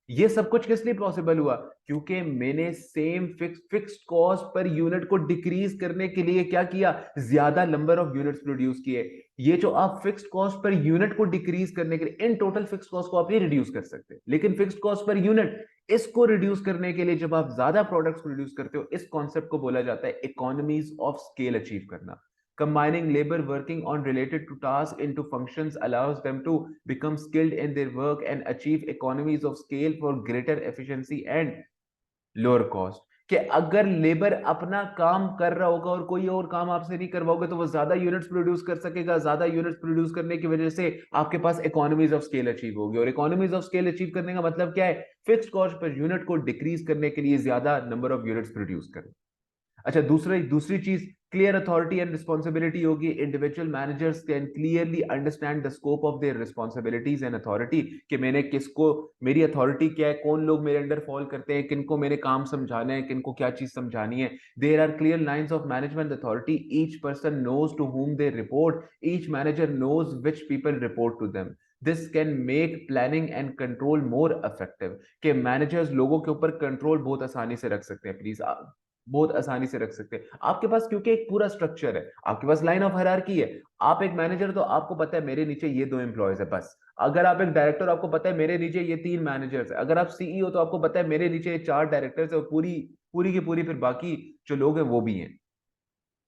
ये सब कुछ किस लिए पॉसिबल हुआ? क्योंकि मैंने same fixed cost per unit को डिक्रीज करने के लिए क्या किया? ज्यादा नंबर ऑफ यूनिट्स प्रोड्यूस किए। ये जो आप फिक्स्ड कॉस्ट पर यूनिट को डिक्रीज करने के लिए, इन टोटल फिक्स्ड कॉस्ट को आप नहीं रिड्यूस कर सकते, लेकिन फिक्स्ड कॉस्ट पर यूनिट, इसको रिड्यूस करने के लिए जब आप ज्यादा प्रोडक्ट्स प्रोड्यूस करते हो, इस कॉन्सेप्ट को बोला जाता है इकोनॉमीज ऑफ स्केल अचीव करना। Combining labor working on related to tasks into functions allows them to become skilled in their work and achieve economies of scale for greater efficiency and lower cost। कि अगर labour अपना काम कर रहा होगा और कोई और काम आपसे नहीं करवाओगे तो वो ज्यादा यूनिट्स प्रोड्यूस कर सकेगा। ज्यादा यूनिट्स प्रोड्यूस करने की वजह से आपके पास इकोनॉमीज ऑफ स्केल अचीव होगी। और इकोनॉमीज ऑफ स्केल अचीव करने का मतलब क्या है? फिक्स्ड कॉस्ट पर यूनिट को डिक्रीज करने के लिए ज्यादा नंबर ऑफ यूनिट्स प्रोड्यूस करें। अच्छा, दूसरी चीज, क्लियर अथॉरिटी एंड रिस्पॉन्सिबिलिटी होगी। Individual managers can clearly understand the scope of their responsibilities and authority, कि मैंने किसको, मेरी अथॉरिटी क्या है, कौन लोग मेरे अंडर फॉल करते हैं, किनको मैंने काम समझाना है, किनको क्या चीज समझानी है। There are clear lines of management authority, each person knows to whom they report, each manager knows which people report to them। This can make planning and control more effective. कि मैनेजर्स लोगों के ऊपर control बहुत आसानी से रख सकते हैं। प्लीज, बहुत आसानी से रख सकते हैं आपके पास, क्योंकि एक पूरा स्ट्रक्चर है, आपके पास लाइन ऑफ हायरार्की है। आप एक मैनेजर, तो आपको पता है मेरे नीचे ये 2 एम्प्लॉयज है बस। अगर आप एक डायरेक्टर, आपको पता है मेरे नीचे ये 3 मैनेजर्स है। अगर आप सीईओ, तो आपको पता है मेरे नीचे ये 4 डायरेक्टर्स है, और पूरी पूरी की पूरी फिर बाकी जो लोग हैं वो भी हैं।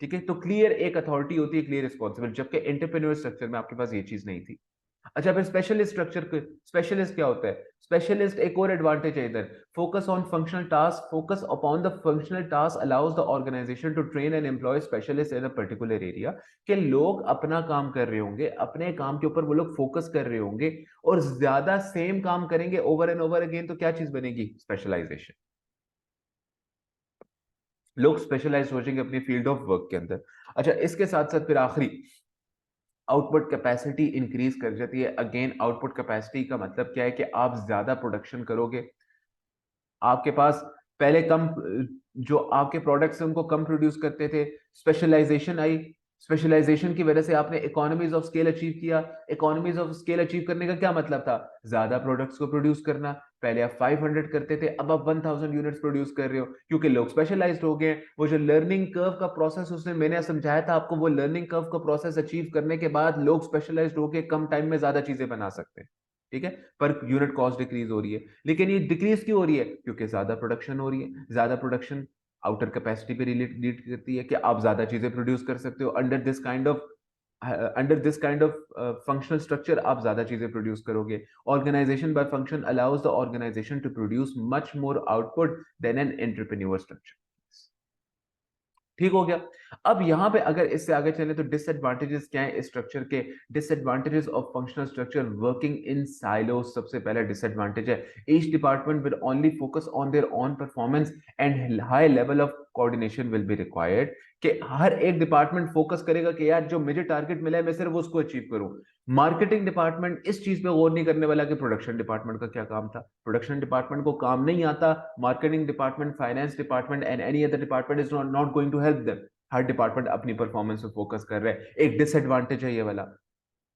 ठीक है, तो क्लियर एक अथॉरिटी होती है, क्लियर रिस्पॉन्सिबल, जबकि एंटरप्रेन्योर स्ट्रक्चर में आपके पास ये चीज नहीं थी। अच्छा, फिर स्पेशलिस्ट स्ट्रक्चर, स्पेशलिस्ट क्या होता है? स्पेशलिस्ट एक और एडवांटेज है इधर, focus on functional task. Focus upon the functional task allows the organization to train and employ specialist in a particular area. कि लोग अपना काम कर रहे होंगे, अपने काम के ऊपर वो लोग फोकस कर रहे होंगे, और ज्यादा सेम काम करेंगे ओवर एंड ओवर अगेन, तो क्या चीज बनेगी? स्पेशलाइजेशन। लोग स्पेशलाइज हो जाएंगे अपनी फील्ड ऑफ वर्क के अंदर। अच्छा, इसके साथ साथ फिर आखिरी, आउटपुट कैपेसिटी इंक्रीज कर जाती है। अगेन, आउटपुट कैपेसिटी का मतलब क्या है? कि आप ज्यादा प्रोडक्शन करोगे। आपके पास पहले कम, जो आपके प्रोडक्ट्स हैं उनको कम प्रोड्यूस करते थे, स्पेशलाइजेशन आई। स्पेशलाइजेशन की वजह से आपने इकोनॉमीज ऑफ स्केल अचीव किया। इकोनॉमीज ऑफ स्केल अचीव करने का क्या मतलब था? ज्यादा प्रोडक्ट्स को प्रोड्यूस करना। पहले आप 500 करते थे, अब आप 1000 यूनिट्स प्रोड्यूस कर रहे हो, क्योंकि लोग स्पेशलाइज्ड हो गए। वो जो लर्निंग कर्व का प्रोसेस, उसने मैंने समझाया था आपको, वो लर्निंग कर्व का प्रोसेस अचीव करने के बाद लोग स्पेशलाइज्ड होकर कम टाइम में ज्यादा चीजें बना सकते हैं। ठीक है, पर यूनिट कॉस्ट डिक्रीज हो रही है। लेकिन ये डिक्रीज क्यों हो रही है? क्योंकि ज्यादा प्रोडक्शन हो रही है। ज्यादा प्रोडक्शन आउटर कैपेसिटी पे रिलेट करती है, कि आप ज्यादा चीजें प्रोड्यूस कर सकते हो under this kind of functional structure. आप ज्यादा चीजें प्रोड्यूस करोगे। Organization by function allows the organization to produce much more output than an entrepreneur structure. ठीक हो गया। अब यहां पे अगर इससे आगे चले तो डिसएडवांटेजेस क्या है इस स्ट्रक्चर के? Disadvantages of functional structure, working in silos सबसे पहला डिसएडवांटेज है। Each department will only focus on their own performance and high level of coordination will be required. कि हर एक डिपार्टमेंट फोकस करेगा कि यार जो मुझे टारगेट मिला है मैं सिर्फ उसको अचीव करूं। मार्केटिंग डिपार्टमेंट इस चीज पे गौर नहीं करने वाला कि प्रोडक्शन डिपार्टमेंट का क्या काम था। प्रोडक्शन डिपार्टमेंट को काम नहीं आता। Marketing department, finance department and any other department is not going to help them. हर डिपार्टमेंट अपनी परफॉर्मेंस पे फोकस कर रहे हैं। एक डिसएडवांटेज है ये वाला,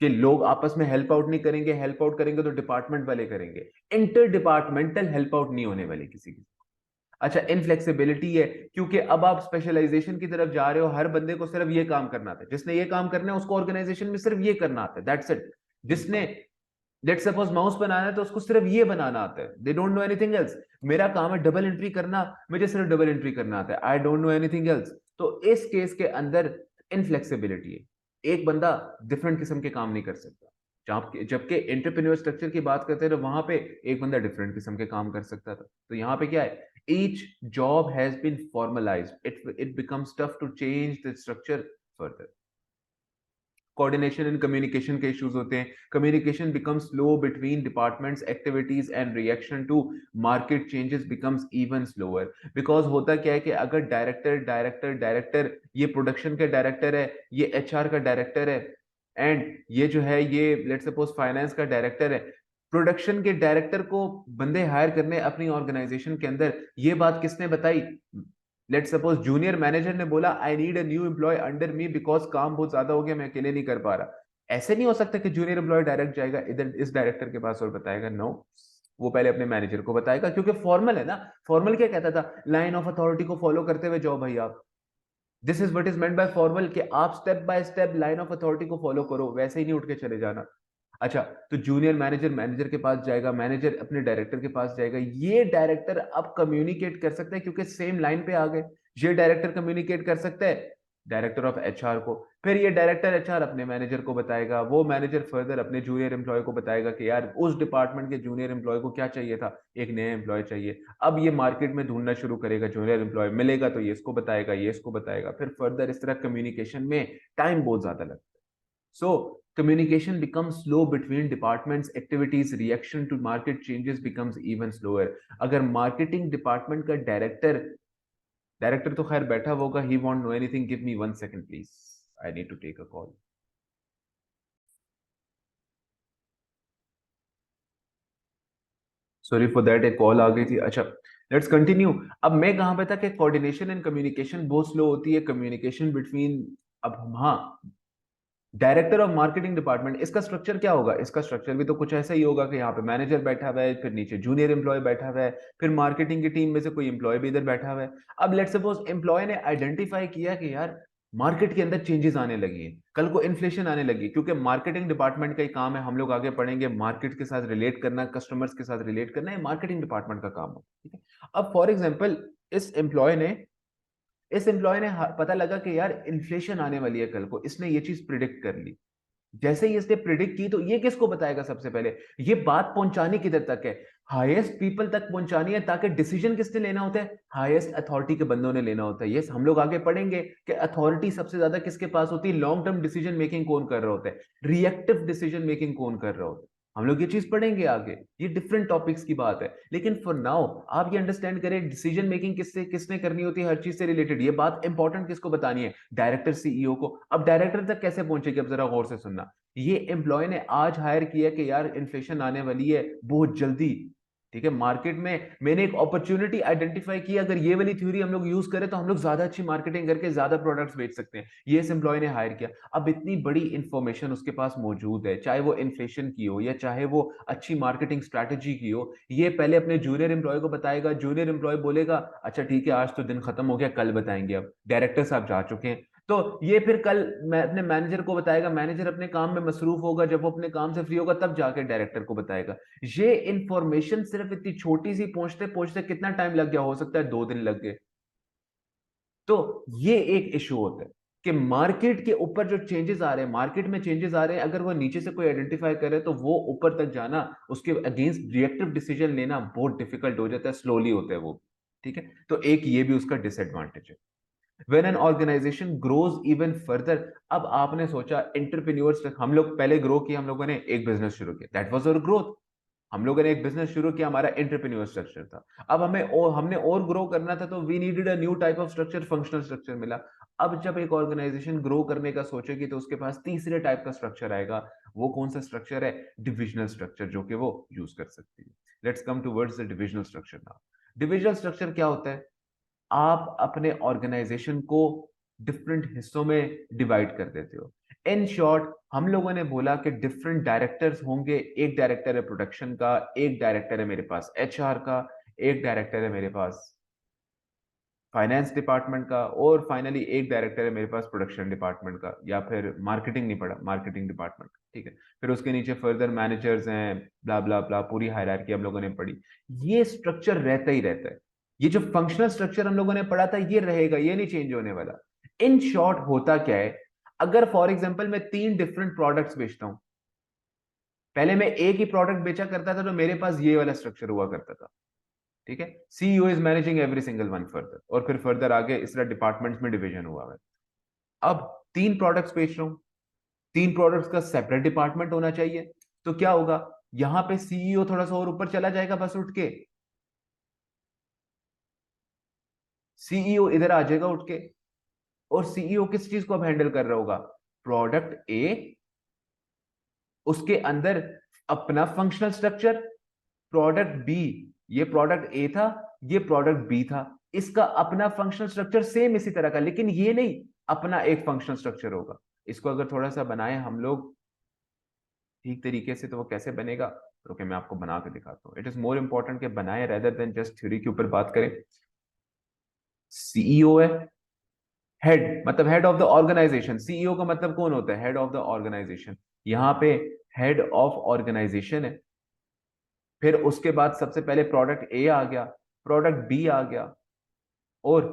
कि लोग आपस में हेल्प आउट नहीं करेंगे। हेल्प आउट करेंगे तो डिपार्टमेंट वाले करेंगे, इंटर डिपार्टमेंटल हेल्प आउट नहीं होने वाली किसी की। अच्छा, इनफ्लेक्सिबिलिटी है, क्योंकि अब आप स्पेशलाइजेशन की तरफ जा रहे हो। हर बंदे को सिर्फ ये काम करना आता है, जिसने ये काम करना है उसको ऑर्गेनाइजेशन में सिर्फ ये करना आता है, दैट्स इट। जिसने, लेट्स सपोज, माउस बनाना है तो उसको सिर्फ ये बनाना आता है, they don't know anything else. मेरा काम है डबल एंट्री करना, मुझे सिर्फ डबल एंट्री करना आता है, I don't know anything else. तो इस केस के अंदर इनफ्लेक्सिबिलिटी है। एक बंदा डिफरेंट किस्म के काम नहीं कर सकता। जबकि एंटरप्रेन्योर स्ट्रक्चर की बात करते हैं तो वहां पे एक बंदा डिफरेंट किस्म के काम कर सकता था। तो यहाँ पे क्या है? Each job has been formalized, it becomes tough to change the structure further. Coordination and communication के इश्यूज होते हैं, communication becomes slow between departments activities and reaction to market changes becomes even slower. Because होता क्या है कि अगर director ये production का डायरेक्टर है, ये एचआर का डायरेक्टर है, एंड ये जो है ये लेट्स सपोज फाइनेंस का डायरेक्टर है, प्रोडक्शन के डायरेक्टर को बंदे हायर करने अपनी ऑर्गेनाइजेशन के अंदर, ये बात किसने बताई? लेट्स सपोज जूनियर मैनेजर ने बोला I need a new employ under me because काम बहुत ज्यादा हो गया, मैं अकेले नहीं कर पा रहा। ऐसे नहीं हो सकता कि जूनियर एम्प्लॉय डायरेक्ट जाएगा इधर इस डायरेक्टर के पास और बताएगा, नो, वो पहले अपने मैनेजर को बताएगा, क्योंकि फॉर्मल है ना। फॉर्मल क्या कहता था? लाइन ऑफ अथॉरिटी को फॉलो करते हुए जाओ भाई आप। This is what is meant bye formal, कि आप step by step line of authority को फॉलो करो, वैसे ही नहीं उठ के चले जाना। अच्छा, तो जूनियर मैनेजर मैनेजर के पास जाएगा, मैनेजर अपने डायरेक्टर के पास जाएगा, ये डायरेक्टर अब कम्युनिकेट कर सकता है क्योंकि सेम लाइन पे आ गए। ये डायरेक्टर कम्युनिकेट कर सकता है डायरेक्टर ऑफ एचआर को, फिर ये डायरेक्टर एचआर अपने मैनेजर को बताएगा, वो मैनेजर फर्दर अपने जूनियर एम्प्लॉय को बताएगा कि यार उस डिपार्टमेंट के जूनियर एम्प्लॉय को क्या चाहिए था, एक नया एम्प्लॉय चाहिए। अब ये मार्केट में ढूंढना शुरू करेगा, जूनियर एम्प्लॉय मिलेगा तो ये इसको बताएगा, ये इसको बताएगा, फिर फर्दर इस तरह कम्युनिकेशन में टाइम बहुत ज्यादा लगता है। So communication becomes slow between departments, activities, reaction to market changes becomes even slower. अगर marketing department का डायरेक्टर तो खैर बैठा होगा, he won't know anything, give me 1 second please, I need to take a call. Sorry for that, एक call आ गई थी। अच्छा, लेट्स कंटिन्यू। अब मैं कहां पे था कि कोऑर्डिनेशन एंड कम्युनिकेशन बहुत स्लो होती है, कम्युनिकेशन बिटवीन, अब हाँ, डायरेक्टर ऑफ मार्केटिंग डिपार्टमेंट, इसका स्ट्रक्चर क्या होगा? इसका स्ट्रक्चर भी तो कुछ ऐसा ही होगा कि यहाँ पे मैनेजर बैठा हुआ है, फिर नीचे जूनियर एम्प्लॉय बैठा हुआ है, फिर मार्केटिंग की टीम में से कोई एम्प्लॉय भी इधर बैठा हुआ है। अब लेट्स सपोज एम्प्लॉय ने आइडेंटिफाई किया कि यार मार्केट के अंदर चेंजेस आने लगी हैं, कल को इन्फ्लेशन आने लगी, क्योंकि मार्केटिंग डिपार्टमेंट का ही काम है, हम लोग आगे पढ़ेंगे, मार्केट के साथ रिलेट करना, कस्टमर्स के साथ रिलेट करना, ये मार्केटिंग डिपार्टमेंट का काम है, ठीक है। अब फॉर एग्जाम्पल इस एम्प्लॉय ने पता लगा कि यार इन्फ्लेशन आने वाली है कल को, इसने ये चीज प्रिडिक्ट कर ली। जैसे ही इसने प्रिडिक्ट की तो ये किसको बताएगा? सबसे पहले ये बात पहुंचानी किधर तक है? हाईएस्ट पीपल तक पहुंचानी है, ताकि डिसीजन किसने लेना होता है? हाईएस्ट अथॉरिटी के बंदों ने लेना होता है। यस, हम लोग आगे पढ़ेंगे कि अथॉरिटी सबसे ज्यादा किसके पास होती है, लॉन्ग टर्म डिसीजन मेकिंग कौन कर रहा होता है, रिएक्टिव डिसीजन मेकिंग कौन कर रहा होता है। हम लोग ये चीज पढ़ेंगे आगे, ये डिफरेंट टॉपिक्स की बात है, लेकिन फॉर नाउ आप ये अंडरस्टैंड करें डिसीजन मेकिंग किससे किसने करनी होती है, हर चीज से रिलेटेड। ये बात इंपॉर्टेंट किसको बतानी है? डायरेक्टर सीईओ को। अब डायरेक्टर तक कैसे पहुंचेगी? अब जरा गौर से सुनना। ये एम्प्लॉय ने आज हायर किया कि यार इन्फ्लेशन आने वाली है बहुत जल्दी, ठीक है, मार्केट में मैंने एक अपॉर्चुनिटी आइडेंटिफाई की, अगर ये वाली थ्योरी हम लोग यूज करें तो हम लोग ज्यादा अच्छी मार्केटिंग करके ज्यादा प्रोडक्ट्स बेच सकते हैं। ये इस एम्प्लॉय ने हायर किया। अब इतनी बड़ी इंफॉर्मेशन उसके पास मौजूद है, चाहे वो इन्फ्लेशन की हो या चाहे वो अच्छी मार्केटिंग स्ट्रैटेजी की हो, ये पहले अपने जूनियर एम्प्लॉय को बताएगा, जूनियर एम्प्लॉय बोलेगा अच्छा ठीक है आज तो दिन खत्म हो गया, कल बताएंगे, अब डायरेक्टर साहब जा चुके हैं, तो ये फिर कल मैं अपने मैनेजर को बताएगा, मैनेजर अपने काम में मसरूफ होगा, जब वो अपने काम से फ्री होगा तब जाके डायरेक्टर को बताएगा। ये इंफॉर्मेशन सिर्फ इतनी छोटी सी पहुंचते पहुंचते कितना टाइम लग गया? हो सकता है 2 दिन लग गए। तो ये एक इशू होता है कि मार्केट के ऊपर जो चेंजेस आ रहे हैं, मार्केट में चेंजेस आ रहे हैं, अगर वो नीचे से कोई आइडेंटिफाई करे तो वो ऊपर तक जाना, उसके अगेंस्ट रिएक्टिव डिसीजन लेना बहुत डिफिकल्ट हो जाता है, स्लोली होता है वो, ठीक है। तो एक ये भी उसका डिसएडवांटेज है। When an organization grows even further, अब आपने सोचा एंटरप्रेन्योर्स, हम लोग पहले ग्रो किया, हम लोगों ने एक बिजनेस शुरू किया, दैट वाज आवर ग्रोथ। हम लोगों ने एक बिजनेस शुरू किया, हमारा एंटरप्रेन्योर स्ट्रक्चर था। अब हमने और ग्रो करना था, तो we needed a new type of structure, functional structure मिला। अब जब एक ऑर्गेनाइजेशन ग्रो करने का सोचेगी तो उसके पास तीसरे टाइप का स्ट्रक्चर आएगा। वो कौन सा स्ट्रक्चर है? डिविजनल स्ट्रक्चर, जो कि वो यूज कर सकती है। Let's come towards the divisional structure now. Divisional structure क्या होता है? आप अपने ऑर्गेनाइजेशन को डिफरेंट हिस्सों में डिवाइड कर देते हो। इन शॉर्ट हम लोगों ने बोला कि डिफरेंट डायरेक्टर्स होंगे, एक डायरेक्टर है प्रोडक्शन का, एक डायरेक्टर है मेरे पास एचआर का, एक डायरेक्टर है मेरे पास फाइनेंस डिपार्टमेंट का, और फाइनली एक डायरेक्टर है मेरे पास प्रोडक्शन डिपार्टमेंट का, या फिर मार्केटिंग नहीं पड़ा, मार्केटिंग डिपार्टमेंट, ठीक है। फिर उसके नीचे फर्दर मैनेजर्स हैं, ब्ला ब्ला ब्ला, पूरी हायरार्की हम लोगों ने पढ़ी। ये स्ट्रक्चर रहता ही रहता है। ये जो फंक्शनल स्ट्रक्चर हम लोगों ने पढ़ा था ये रहेगा, ये नहीं चेंज होने वाला। इन शॉर्ट होता क्या है, अगर फॉर एग्जाम्पल मैं 3 डिफरेंट प्रोडक्ट्स बेचता हूं, पहले मैं एक ही प्रोडक्ट बेचा करता था तो मेरे पास ये वाला स्ट्रक्चर हुआ करता था, ठीक है। CEO is managing every single one further, और फिर फर्दर आगे इस तरह डिपार्टमेंट्स में डिवीजन हुआ है। अब 3 प्रोडक्ट्स बेच रहा हूं, 3 प्रोडक्ट्स का सेपरेट डिपार्टमेंट होना चाहिए। तो क्या होगा, यहां पे सीईओ थोड़ा सा और ऊपर चला जाएगा बस उठ के, सीईओ इधर आ जाएगा उठ के, और सीईओ किस चीज को अब हैंडल कर रहा होगा, प्रोडक्ट ए, उसके अंदर अपना फंक्शनल स्ट्रक्चर, प्रोडक्ट बी, ये प्रोडक्ट ए था, ये प्रोडक्ट बी था, इसका अपना फंक्शनल स्ट्रक्चर सेम इसी तरह का, लेकिन ये नहीं, अपना एक फंक्शनल स्ट्रक्चर होगा। इसको अगर थोड़ा सा बनाए हम लोग ठीक तरीके से, तो वो कैसे बनेगा, रुके मैं आपको बना के दिखाता हूँ। इट इज मोर इंपॉर्टेंट कि बनाए रेदर देन जस्ट थ्योरी के ऊपर बात करें। सीईओ है, हेड मतलब head of the organization, CEO का मतलब कौन होता है, हेड ऑफ द ऑर्गेनाइजेशन। यहाँ पे हेड ऑफ ऑर्गेनाइजेशन है, फिर उसके बाद सबसे पहले प्रोडक्ट ए आ गया, प्रोडक्ट बी आ गया, और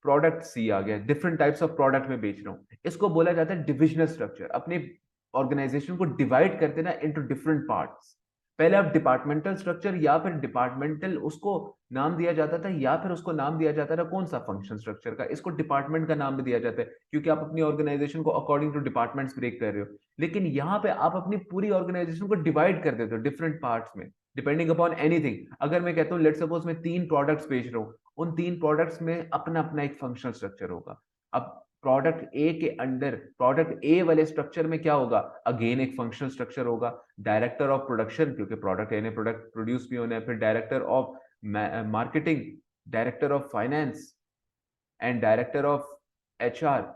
प्रोडक्ट सी आ गया। डिफरेंट टाइप्स ऑफ प्रोडक्ट में बेच रहा हूं, इसको बोला जाता है डिविजनल स्ट्रक्चर। अपने ऑर्गेनाइजेशन को डिवाइड करते ना इनटू डिफरेंट पार्ट्स। पहले आप डिपार्टमेंटल स्ट्रक्चर या फिर डिपार्टमेंटल उसको नाम दिया जाता था, या फिर उसको नाम दिया जाता था कौन सा, फंक्शन स्ट्रक्चर का। इसको डिपार्टमेंट का नाम भी दिया जाता है क्योंकि आप अपनी ऑर्गेनाइजेशन को अकॉर्डिंग टू डिपार्टमेंट्स ब्रेक कर रहे हो। लेकिन यहाँ पे आप अपनी पूरी ऑर्गेनाइजेशन को डिवाइड कर देते हो डिफरेंट पार्ट्स में, डिपेंडिंग अपॉन एनीथिंग। अगर मैं कहता हूँ लेट्स सपोज मैं 3 प्रोडक्ट्स बेच रहा हूँ, उन 3 प्रोडक्ट्स में अपना अपना एक फंक्शनल स्ट्रक्चर होगा। अब प्रोडक्ट ए के अंडर, प्रोडक्ट ए वाले स्ट्रक्चर में क्या होगा, अगेन एक फंक्शनल स्ट्रक्चर होगा। डायरेक्टर ऑफ प्रोडक्शन, क्योंकि प्रोडक्ट ए ने प्रोडक्ट प्रोड्यूस भी होना है, फिर director of marketing, director of finance and director of HR,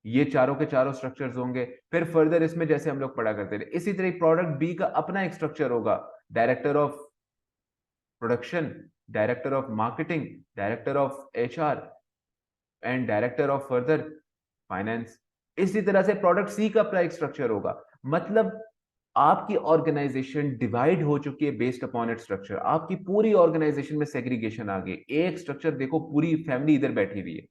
ये चारों के चारों स्ट्रक्चर्स होंगे। फिर फर्दर इसमें जैसे हम लोग पढ़ा करते थे, इसी तरह प्रोडक्ट बी का अपना एक स्ट्रक्चर होगा, director of production, director of marketing, director of HR and director of further finance. इसी तरह से प्रोडक्ट सी का अपना एक स्ट्रक्चर होगा। मतलब आपकी ऑर्गेनाइजेशन डिवाइड हो चुकी है बेस्ड अपॉन इट स्ट्रक्चर। आपकी पूरी ऑर्गेनाइजेशन में सेग्रीगेशन आ गई। एक स्ट्रक्चर देखो, पूरी फैमिली इधर बैठी हुई है,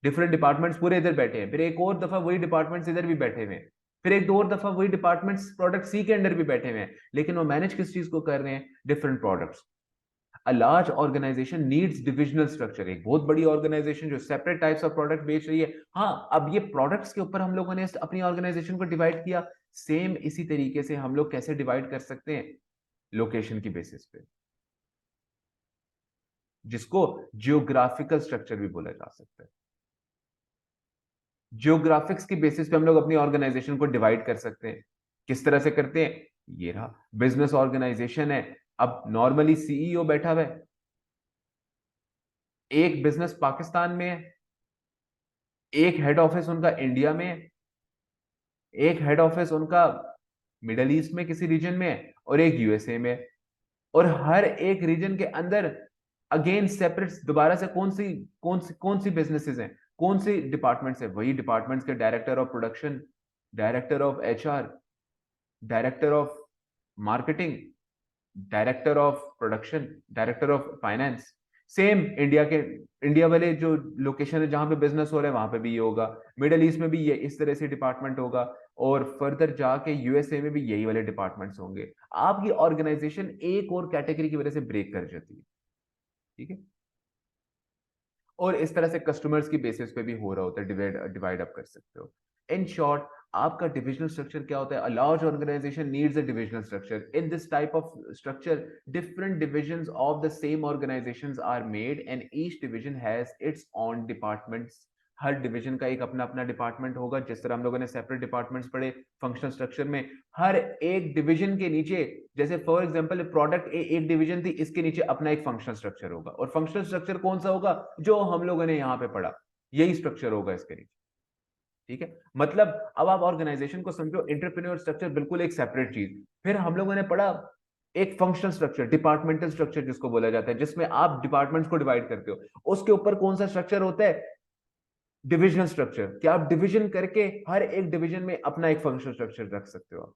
डिफरेंट डिपार्टमेंट्स पूरे इधर बैठे हैं, फिर एक और दफा वही डिपार्टमेंट्स इधर भी बैठे हुए हैं, फिर एक दो और दफा वही डिपार्टमेंट्स प्रोडक्ट सी के अंडर भी बैठे हुए हैं, लेकिन वो मैनेज किस चीज को कर रहे हैं, different products. A large organization needs divisional structure। एक बहुत बड़ी ऑर्गेनाइजेशन जो सेपरेट टाइप्स ऑफ प्रोडक्ट बेच रही है, हाँ, अब ये प्रोडक्ट्स के ऊपर हम लोगों ने अपनी ऑर्गेनाइजेशन को डिवाइड किया। सेम इसी तरीके से हम लोग कैसे डिवाइड कर सकते हैं, लोकेशन की बेसिस पे, जिसको जियोग्राफिकल स्ट्रक्चर भी बोला जा सकता है। जियोग्राफिक्स की बेसिस पे हम लोग अपनी ऑर्गेनाइजेशन को डिवाइड कर सकते हैं। किस तरह से करते हैं, ये रहा बिजनेस ऑर्गेनाइजेशन है। अब नॉर्मली सीईओ बैठा हुआ है, एक बिजनेस पाकिस्तान में है, एक हेड ऑफिस उनका इंडिया में है, एक हेड ऑफिस उनका मिडल ईस्ट में किसी रीजन में है, और एक यूएसए में है। और हर एक रीजन के अंदर अगेन सेपरेट दोबारा से कौन सी बिजनेसेस हैं, कौन सी डिपार्टमेंट्स है, वही डिपार्टमेंट्स के director of production, director of HR, director of marketing, director of production, director of finance. Same India के, इंडिया वाले जो लोकेशन है जहां पे बिजनेस हो रहा है वहां पे भी ये होगा, मिडल ईस्ट में भी ये इस तरह से डिपार्टमेंट होगा, और फर्दर जाके यूएसए में भी यही वाले डिपार्टमेंट्स होंगे। आपकी ऑर्गेनाइजेशन एक और कैटेगरी की वजह से ब्रेक कर जाती है, ठीक है। और इस तरह से कस्टमर्स की बेसिस पे भी हो रहा होता है, डिवाइड डिवाइड अप कर सकते हो। इन शॉर्ट, आपका डिविजनल स्ट्रक्चर क्या होता है, a large organization needs a divisional structure. In this type of structure different divisions of the same organizations are made and each division has its own departments. हर division का एक अपना अपना department होगा, जिस तरह हम लोगों ने सेपरेट डिपार्टमेंट्स पढ़े फंक्शनल स्ट्रक्चर में। हर एक डिवीजन के नीचे, जैसे फॉर एग्जांपल प्रोडक्ट ए एक डिवीजन थी, इसके नीचे अपना एक फंक्शनल स्ट्रक्चर होगा, और फंक्शनल स्ट्रक्चर कौन सा होगा, जो हम लोगों ने यहाँ पे पढ़ा, यही स्ट्रक्चर होगा इसके नीचे, ठीक है। मतलब अब आप ऑर्गेनाइजेशन को समझो, एंटरप्रेन्योर स्ट्रक्चर बिल्कुल एक सेपरेट चीज। फिर हम लोगों ने पढ़ा एक फंक्शनल स्ट्रक्चर, डिपार्टमेंटल स्ट्रक्चर जिसको बोला जाता है, जिसमें आप डिपार्टमेंट्स को डिवाइड करते हो। उसके ऊपर कौन सा स्ट्रक्चर होता है, डिविजनल स्ट्रक्चर। क्या आप डिवीजन करके हर एक डिवीजन में अपना एक फंक्शनल स्ट्रक्चर रख सकते हो,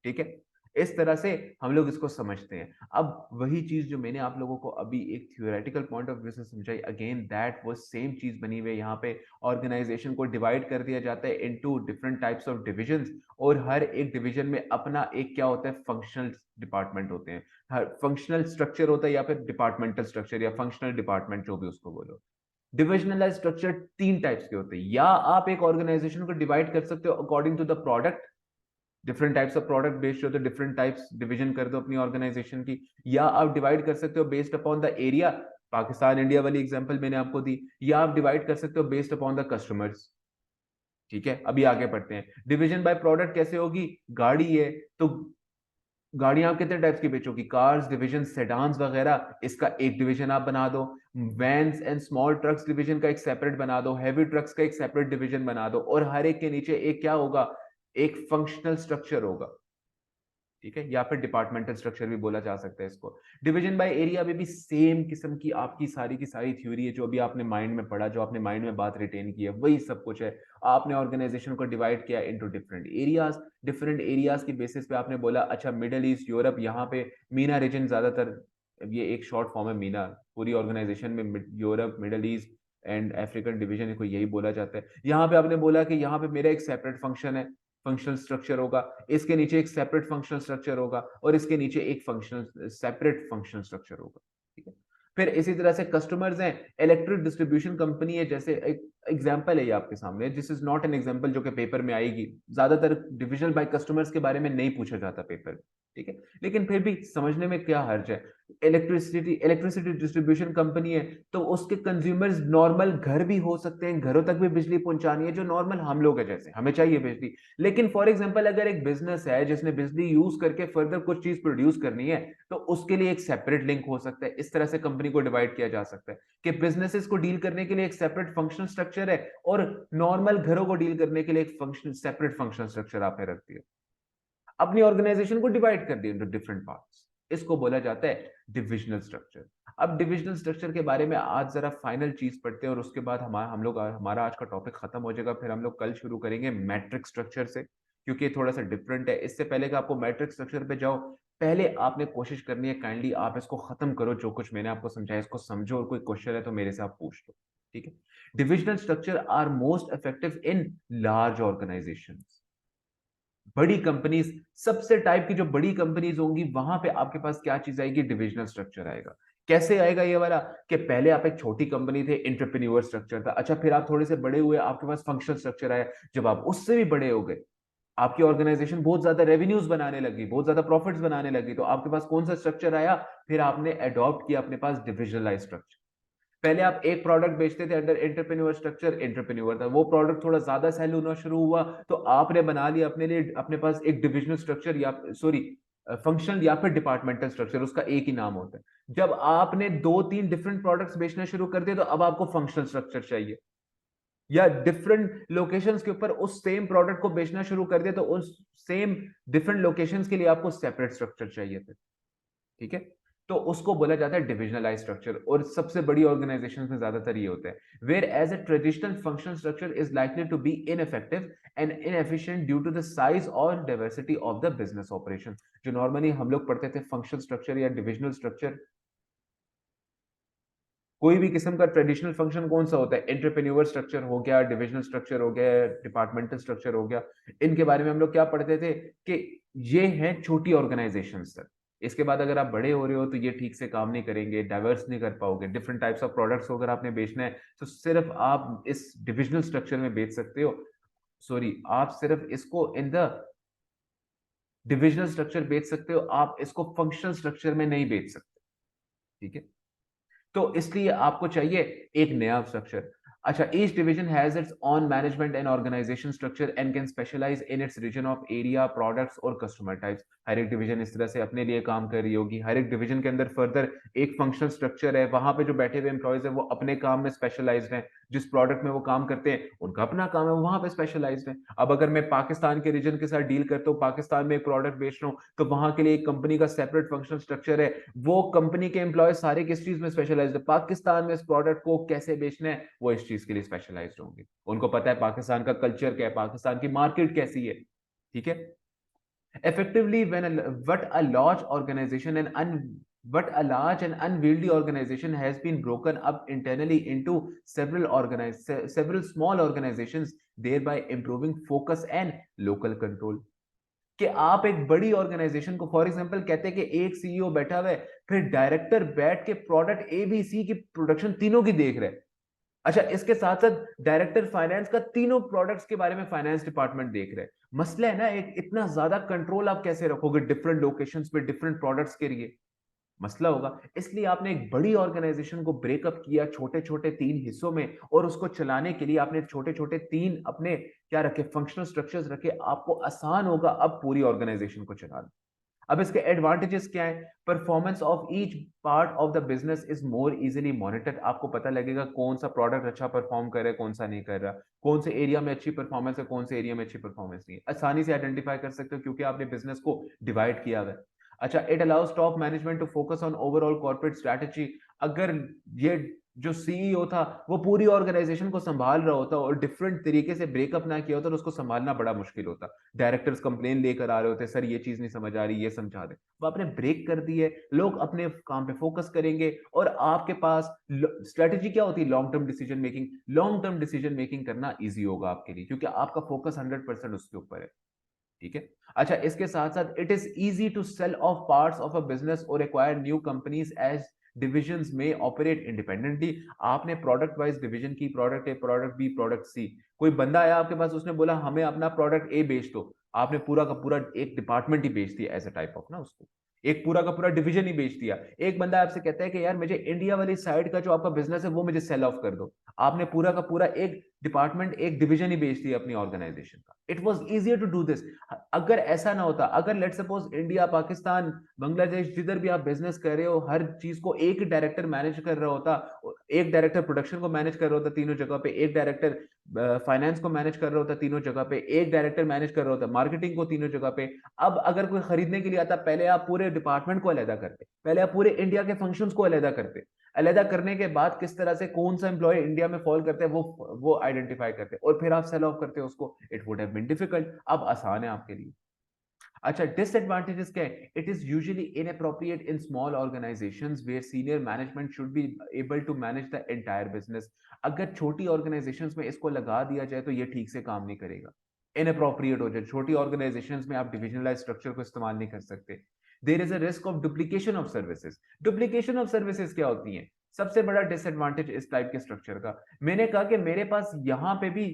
ठीक है। इस तरह से हम लोग इसको समझते हैं। अब वही चीज जो मैंने आप लोगों को अभी एक थियोरेटिकल पॉइंट ऑफ व्यू से समझाई, अगेन दैट वो सेम चीज बनी हुई है यहाँ पे। ऑर्गेनाइजेशन को डिवाइड कर दिया जाता है into different types of divisions, और हर एक डिवीजन में अपना एक क्या होता है, फंक्शनल डिपार्टमेंट होते हैं। हर फंक्शनल स्ट्रक्चर होता है, या फिर डिपार्टमेंटल स्ट्रक्चर, या फंक्शनल डिपार्टमेंट, जो भी उसको बोलो। डिविजनलाइज स्ट्रक्चर तीन टाइप्स के होते हैं, या आप एक ऑर्गेनाइजेशन को डिवाइड कर सकते हो according to the product, different types of product based हो तो डिफरेंट टाइप्स डिवीजन कर दो अपनी ऑर्गेनाइजेशन की, या आप डिवाइड कर सकते हो based upon the area, Pakistan India वाली एग्जांपल मैंने आपको दी, या आप डिवाइड कर सकते हो बेस्ड अपॉन द कस्टमर्स। ठीक है, अभी आगे बढ़ते हैं। डिवीजन बाय प्रोडक्ट कैसे होगी, गाड़ी है तो गाड़ियां आप कितने टाइप्स की बेचोगी, कार्स डिवीजन, सेडान्स वगैरह, इसका एक डिवीजन आप बना दो। Vans and small trucks division का एक सेपरेट बना दो, हैवी ट्रक्स का एक सेपरेट डिवीजन बना दो, और हर एक के नीचे एक क्या होगा, एक फंक्शनल स्ट्रक्चर होगा। ठीक है, या फिर डिपार्टमेंटल स्ट्रक्चर भी बोला जा सकता है इसको। डिवीजन बाय एरिया में भी सेम किस्म की आपकी सारी की सारी थ्योरी है, जो अभी आपने माइंड में पढ़ा, जो आपने माइंड में बात रिटेन की है, वही सब कुछ है। आपने ऑर्गेनाइजेशन को डिवाइड किया into different areas, different areas की बेसिस पे आपने बोला अच्छा मिडिल ईस्ट यूरोप, यहाँ पे मीना रीजन ज्यादातर, ये एक शॉर्ट फॉर्म है मीना, पूरी ऑर्गेनाइजेशन में Europe middle east and African division को यही बोला जाता है। यहाँ पे आपने बोला कि यहाँ पे मेरा एक सेपरेट फंक्शन है, फंक्शनल स्ट्रक्चर होगा, इसके नीचे एक सेपरेट फंक्शनल स्ट्रक्चर होगा, और इसके नीचे एक फंक्शनल सेपरेट फंक्शनल स्ट्रक्चर होगा। ठीक है, फिर इसी तरह से कस्टमर्स हैं, इलेक्ट्रिक डिस्ट्रीब्यूशन कंपनी है, जैसे एक एग्जांपल है ये आपके सामने, this is not an example जो कि पेपर में आएगी, ज्यादातर डिविजन बाय कस्टमर्स के बारे में नहीं पूछा जाता पेपर में। ठीक है, लेकिन फिर भी समझने में क्या हर्ज है। इलेक्ट्रिसिटी डिस्ट्रीब्यूशन कंपनी है, तो उसके कंज्यूमर्स नॉर्मल घर भी हो सकते हैं, घरों तक भी बिजली पहुंचानी है, जो नॉर्मल हम लोग है, जैसे हमें चाहिए बिजली। लेकिन फॉर एग्जांपल अगर एक बिजनेस है जिसने बिजली यूज करके फर्दर कुछ चीज प्रोड्यूस करनी है, तो उसके लिए एक सेपरेट लिंक हो सकता है। इस तरह से कंपनी को डिवाइड किया जा सकता है कि बिजनेसेस को डील करने के लिए एक सेपरेट फंक्शनल स्ट्रक्चर है, और नॉर्मल घरों को डील करने के लिए एक फंक्शन सेपरेट फंक्शनल स्ट्रक्चर आपने रख दिया, अपनी ऑर्गेनाइजेशन को डिवाइड कर दिया इनटू डिफरेंट पार्ट्स। इसको बोला जाता है डिविजनल स्ट्रक्चर। अब डिविजनल स्ट्रक्चर के बारे में आज जरा फाइनल चीज पढ़ते हैं, और उसके बाद हमारा आज का टॉपिक खत्म हो जाएगा। फिर हम लोग कल शुरू करेंगे मैट्रिक्स स्ट्रक्चर से, क्योंकि ये थोड़ा सा डिफरेंट है। इससे पहले कि आपको मैट्रिक्स स्ट्रक्चर पे जाओ, पहले आपने कोशिश करनी है, काइंडली आप इसको खत्म करो, जो कुछ मैंने आपको समझाया इसको समझो, और कोई क्वेश्चन है तो मेरे से आप पूछ लो। ठीक है, divisional structure are most effective in large organizations, बड़ी कंपनीज, सबसे टाइप की जो बड़ी कंपनीज होंगी वहां पे आपके पास क्या चीज आएगी, डिविजनल स्ट्रक्चर आएगा। कैसे आएगा ये वाला, कि पहले आप एक छोटी कंपनी थे, एंटरप्रेन्योर स्ट्रक्चर था, अच्छा फिर आप थोड़े से बड़े हुए, आपके पास फंक्शनल स्ट्रक्चर आया, जब आप उससे भी बड़े हो गए, आपकी ऑर्गेनाइजेशन बहुत ज्यादा रेवेन्यूज बनाने लगी, बहुत ज्यादा प्रॉफिट्स बनाने लगी, तो आपके पास कौन सा स्ट्रक्चर आया, फिर आपने अडॉप्ट किया अपने पास डिविजनलाइज स्ट्रक्चर। पहले आप एक प्रोडक्ट बेचते थे अंडर एंटरप्रेन्योर स्ट्रक्चर, एंटरप्रेन्योर था, वो प्रोडक्ट थोड़ा ज्यादा सेल होना शुरू हुआ, तो आपने बना लिया अपने लिए, अपने पास एक डिविजनल स्ट्रक्चर, या सॉरी फंक्शनल या फिर डिपार्टमेंटल स्ट्रक्चर, उसका एक ही नाम होता है। जब आपने दो तीन डिफरेंट प्रोडक्ट्स बेचना शुरू कर दिए, तो अब आपको फंक्शनल स्ट्रक्चर चाहिए, या डिफरेंट लोकेशंस के ऊपर उस सेम प्रोडक्ट को बेचना शुरू कर दिया, तो उस सेम डिफरेंट लोकेशंस के लिए आपको सेपरेट स्ट्रक्चर चाहिए थे। ठीक है, तो उसको बोला जाता है डिविजनलाइज स्ट्रक्चर, और सबसे बड़ी ऑर्गेनाइजेशन में ज्यादातर ये होता है। Whereas a traditional functional structure is likely to be ineffective and inefficient due to the size और diversity of the business operation. जो नॉर्मली हम लोग पढ़ते थे फंक्शनल स्ट्रक्चर या डिविजनल स्ट्रक्चर, कोई भी किस्म का ट्रेडिशनल फंक्शन कौन सा होता है, एंटरप्रेन्योर स्ट्रक्चर हो गया, डिविजनल स्ट्रक्चर हो गया, डिपार्टमेंटल स्ट्रक्चर हो गया। इनके बारे में हम लोग क्या पढ़ते थे कि ये हैं छोटी ऑर्गेनाइजेशन तक, इसके बाद अगर आप बड़े हो रहे हो तो ये ठीक से काम नहीं करेंगे, डाइवर्स नहीं कर पाओगे, डिफरेंट टाइप्स ऑफ प्रोडक्ट्स अगर आपने बेचना है तो सिर्फ आप इस डिविजनल स्ट्रक्चर में बेच सकते हो, सॉरी आप सिर्फ इसको इन द डिविजनल स्ट्रक्चर बेच सकते हो, आप इसको फंक्शनल स्ट्रक्चर में नहीं बेच सकते। ठीक है, तो इसलिए आपको चाहिए एक नया स्ट्रक्चर। अच्छा, each division has its own management and organization structure and can specialize in its region of area, products और कस्टमर टाइप्स। हर एक डिवीजन इस तरह से अपने लिए काम कर रही होगी, हर एक डिवीजन के अंदर फर्दर एक फंक्शनल स्ट्रक्चर है, वहां पे जो बैठे हुए एम्प्लॉयज है वो अपने काम में स्पेशलाइज्ड हैं, जिस प्रोडक्ट में वो काम करते हैं उनका अपना काम है, वो वहां पे स्पेशलाइज्ड है। अब अगर मैं पाकिस्तान के रीजन के साथ डील करता हूँ, पाकिस्तान में एक प्रोडक्ट बेच रहा हूँ, तो वहां के लिए एक कंपनी का सेपरेट फंक्शनल स्ट्रक्चर है, वो कंपनी के एम्प्लॉय सारे किस चीज में स्पेशलाइज्ड है, पाकिस्तान में इस प्रोडक्ट को कैसे बेचना है वो इस चीज के लिए स्पेशलाइज्ड होंगे, उनको पता है पाकिस्तान का कल्चर क्या है, पाकिस्तान की मार्केट कैसी है। ठीक है, effectively when what a large organization and what a large and unwieldy organization has been broken up internally into several small organizations, thereby improving focus and local control। कि आप एक बड़ी ऑर्गेनाइजेशन को, फॉर एग्जांपल कहते हैं कि एक CEO बैठा हुआ है, फिर डायरेक्टर बैठ के प्रोडक्ट ए बी सी की प्रोडक्शन तीनों की देख रहे हैं। अच्छा, इसके साथ साथ डायरेक्टर फाइनेंस का तीनों प्रोडक्ट्स के बारे में फाइनेंस डिपार्टमेंट देख रहे हैं। मसला है ना, एक इतना ज्यादा कंट्रोल आप कैसे रखोगे डिफरेंट लोकेशंस पे डिफरेंट प्रोडक्ट्स के लिए, मसला होगा। इसलिए आपने एक बड़ी ऑर्गेनाइजेशन को ब्रेकअप किया छोटे छोटे 3 हिस्सों में, और उसको चलाने के लिए आपने छोटे छोटे 3 अपने क्या रखे, फंक्शनल स्ट्रक्चर्स रखे। आपको आसान होगा अब पूरी ऑर्गेनाइजेशन को चलाना। अब इसके एडवांटेजेस क्या है? Performance of each part of the business is more easily monitored. आपको पता लगेगा कौन सा प्रोडक्ट अच्छा परफॉर्म कर रहा है, कौन सा नहीं कर रहा, कौन से एरिया में अच्छी परफॉर्मेंस है, कौन से एरिया में अच्छी परफॉर्मेंस नहीं है, आसानी से आइडेंटिफाई कर सकते हो क्योंकि आपने बिजनेस को डिवाइड किया हुआ है। अच्छा, it allows top management to focus on overall corporate strategy. अगर ये जो सीईओ था वो पूरी ऑर्गेनाइजेशन को संभाल रहा होता और डिफरेंट तरीके से ब्रेकअप ना किया होता तो उसको संभालना बड़ा मुश्किल होता। डायरेक्टर्स कंप्लेन लेकर आ रहे होते, सर ये चीज नहीं समझ आ रही, ये समझा दे। वो आपने ब्रेक कर दी है, लोग अपने काम पे फोकस करेंगे और आपके पास स्ट्रेटेजी क्या होती है? Long term decision making. Long term decision making करना इजी होगा आपके लिए क्योंकि आपका फोकस 100% उसके ऊपर है। ठीक है। अच्छा, इसके साथ साथ it is easy to sell off parts of a business और acquire new companies as divisions में ऑपरेट इंडिपेंडेंटली। आपने प्रोडक्ट वाइज डिवीजन की, product A, product B, product C. कोई बंदा आया आपके पास, उसने बोला हमें अपना प्रोडक्ट ए बेच दो, आपने पूरा का पूरा एक डिपार्टमेंट ही बेच दिया एज अ टाइप ऑफ ना, उसको एक पूरा का पूरा डिवीजन ही बेच दिया। एक बंदा आपसे कहता है कि यार मुझे इंडिया वाली साइड का जो आपका बिजनेस है वो मुझे सेल ऑफ कर दो, आपने पूरा का पूरा एक डिपार्टमेंट, एक डिवीजन ही बेच दिया अपनी ऑर्गेनाइजेशन का। It was easier to do this. अगर ऐसा ना होता, अगर let suppose India, Pakistan, Bangladesh, जिधर भी आप बिजनेस कर रहे हो, हर चीज को एक डायरेक्टर मैनेज कर रहा होता, एक डायरेक्टर प्रोडक्शन को मैनेज कर रहा होता तीनों जगह पे, एक डायरेक्टर फाइनेंस को मैनेज कर रहा होता तीनों जगह पे, एक डायरेक्टर मैनेज कर रहा होता मार्केटिंग को तीनों जगह पे। अब अगर कोई खरीदने के लिए आता, पहले आप पूरे डिपार्टमेंट को अलहदा करते, पहले आप पूरे इंडिया के फंक्शंस को अलहदा करते, अलहदा करने के बाद किस तरह से कौन सा एम्प्लॉय इंडिया में फॉल करते हैं वो आइडेंटिफाई करते हैं और फिर आप सेल ऑफ करते हो उसको। It would have been difficult. अब आसान है आपके लिए। अच्छा, डिसएडवांटेजेस क्या है? It is usually inappropriate in small organizations where senior management should be able to manage the entire business. अगर छोटी ऑर्गेनाइजेशंस में इसको लगा दिया जाए तो ये ठीक से काम नहीं करेगा, इनअप्रोप्रिएट हो जाए। छोटी ऑर्गेनाइजेशंस में आप डिविजनलाइज स्ट्रक्चर को इस्तेमाल नहीं कर सकते। There is a risk of duplication of services. Duplication of services क्या होती है? सबसे बड़ा डिसएडवांटेज इस टाइप के स्ट्रक्चर का, मैंने कहा कि मेरे पास यहां पे भी,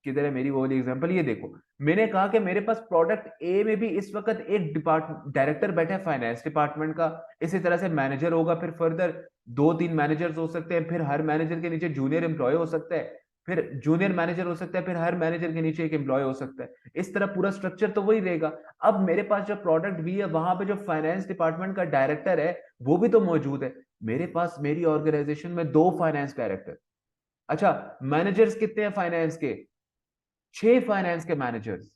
किधर है मेरी वो वाली एग्जांपल, ये देखो। मैंने कहा कि मेरे पास प्रोडक्ट ए में भी इस वक्त एक डिपार्टमेंट डायरेक्टर बैठा है फाइनेंस डिपार्टमेंट का, इसी तरह से मैनेजर होगा, फिर फर्दर 2-3 मैनेजर्स हो सकते हैं, फिर हर मैनेजर के नीचे जूनियर एम्प्लॉय हो सकता है, फिर जूनियर मैनेजर हो सकता है, फिर हर मैनेजर के नीचे एक एम्प्लॉय हो सकता है। इस तरह पूरा स्ट्रक्चर तो वही रहेगा। अब मेरे पास जो प्रोडक्ट भी है वहां पे जो फाइनेंस डिपार्टमेंट का डायरेक्टर है वो भी तो मौजूद है। मेरे पास मेरी ऑर्गेनाइजेशन में 2 फाइनेंस डायरेक्टर। अच्छा, मैनेजर्स कितने हैं फाइनेंस के? 6 फाइनेंस के मैनेजर्स।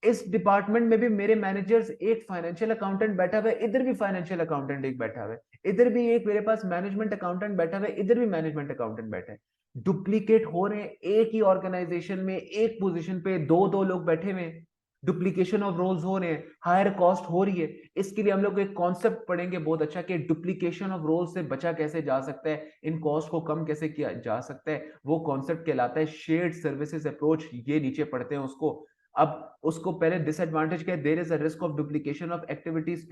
इस डिपार्टमेंट में भी मेरे मैनेजर्स, एक फाइनेंशियल अकाउंटेंट बैठा हुआ है, इधर भी फाइनेंशियल अकाउंटेंट एक बैठा हुआ है, इधर भी एक मेरे पास मैनेजमेंट अकाउंटेंट बैठा हुआ है, इधर भी मैनेजमेंट अकाउंटेंट बैठा है। डुप्लीकेट हो रहे हैं एक ही ऑर्गेनाइजेशन में, एक पोजीशन पे दो दो लोग बैठे हुए हैं। डुप्लीकेशन ऑफ रोल्स हो रहे हैं, हायर कॉस्ट हो रही है। इसके लिए हम लोग एक कॉन्सेप्ट पढ़ेंगे बहुत अच्छा कि डुप्लीकेशन ऑफ रोल्स से बचा कैसे जा सकता है, इन कॉस्ट को कम कैसे किया जा सकता है। वो कॉन्सेप्ट कहलाता है शेयर्ड सर्विसेज अप्रोच, ये नीचे पढ़ते हैं उसको। अब उसको पहले डिसएडवांटेज क्या है? There is a risk of duplication of activities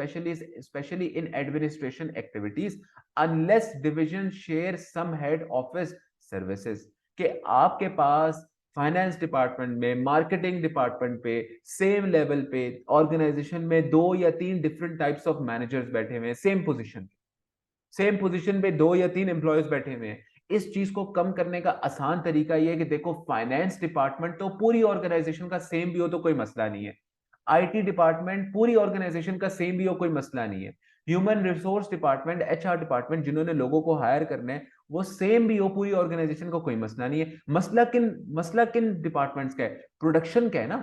specially in administration activities unless division share some head office services. कि आपके पास फाइनेंस डिपार्टमेंट में, मार्केटिंग डिपार्टमेंट पे, सेम लेवल पे ऑर्गेनाइजेशन में 2 या 3 डिफरेंट टाइप्स ऑफ मैनेजर्स बैठे हुए हैं सेम पोजीशन, सेम पोजीशन पे 2 या 3 एम्प्लॉयज बैठे हुए हैं। इस चीज को कम करने का आसान तरीका यह है कि देखो, फाइनेंस डिपार्टमेंट तो पूरी ऑर्गेनाइजेशन का सेम भी हो तो कोई मसला नहीं है, आईटी डिपार्टमेंट पूरी ऑर्गेनाइजेशन का सेम भी हो कोई मसला नहीं है, human resource department, HR department जिन्होंने लोगों को हायर करना है वो सेम भी हो पूरी ऑर्गेनाइजेशन का कोई मसला नहीं है। मसला किन डिपार्टमेंट्स का है? प्रोडक्शन का है ना,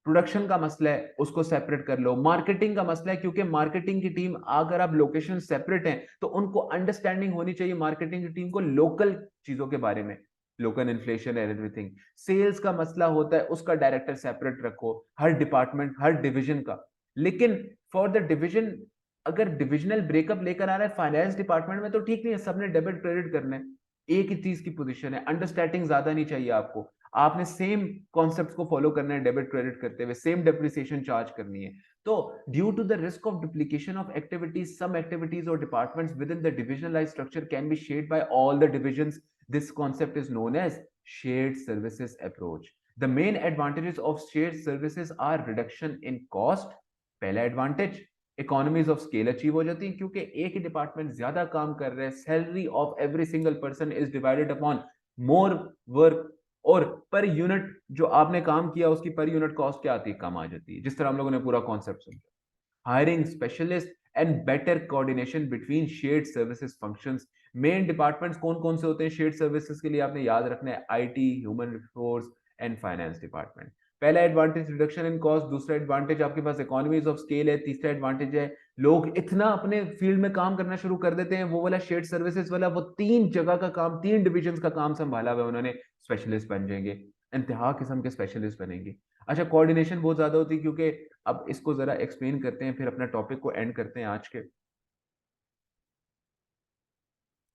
प्रोडक्शन का मसला है उसको सेपरेट कर लो। मार्केटिंग का मसला है क्योंकि मार्केटिंग की टीम, अगर आप लोकेशन सेपरेट हैं तो उनको अंडरस्टैंडिंग होनी चाहिए मार्केटिंग की टीम को लोकल चीजों के बारे में, local inflation and everything. Sales का मसला होता है, उसका डायरेक्टर सेपरेट रखो, हर डिपार्टमेंट हर डिवीजन का। लेकिन फॉर द डिवीजन, अगर डिविजनल ब्रेकअप लेकर आ रहा है फाइनेंस डिपार्टमेंट में तो ठीक नहीं है, सबने डेबिट क्रेडिट करना है। एक ही चीज की पोजीशन है, अंडरस्टैंडिंग ज्यादा नहीं चाहिए आपको। आपने सेम कॉन्सेप्ट्स को फॉलो करना है, डेबिट क्रेडिट करते हुए सेम डेप्रिसिएशन चार्ज करनी है। तो due to the risk of duplication of activities, some activities और departments within the divisionalized structure can be shared by all the divisions. This concept is known as shared services approach. The main advantages of shared services are reduction in cost. पहला advantage, economies of scale achieve हो जाती है, क्योंकि एक ही department ज्यादा काम कर रहे हैं, salary of every single person is divided upon more work, और पर यूनिट जो आपने काम किया उसकी पर यूनिट कॉस्ट क्या आती है, कम आ जाती है। जिस तरह हम लोगों ने पूरा कॉन्सेप्ट समझा। Hiring specialist and better coordination between shared services functions. Main departments कौन कौन से होते हैं शेयर्ड सर्विसेज के लिए, आपने याद रखना है, IT, human resource and finance department. पहला एडवांटेज रिडक्शन इन कॉस्ट, दूसरा एडवांटेज आपके पास इकोनॉमीज ऑफ स्केल है, तीसरा एडवांटेज है लोग इतना अपने फील्ड में काम करना शुरू कर देते हैं, वो वाला शेयर्ड सर्विसेज वाला, वो तीन जगह का काम, तीन डिविजन का काम संभाला हुआ उन्होंने, स्पेशलिस्ट बन जाएंगे, इंतहा किस्म के स्पेशलिस्ट बनेंगे। अच्छा, कोऑर्डिनेशन बहुत ज्यादा होती है, क्योंकि अब इसको जरा एक्सप्लेन करते हैं, फिर अपना टॉपिक को एंड करते हैं आज के।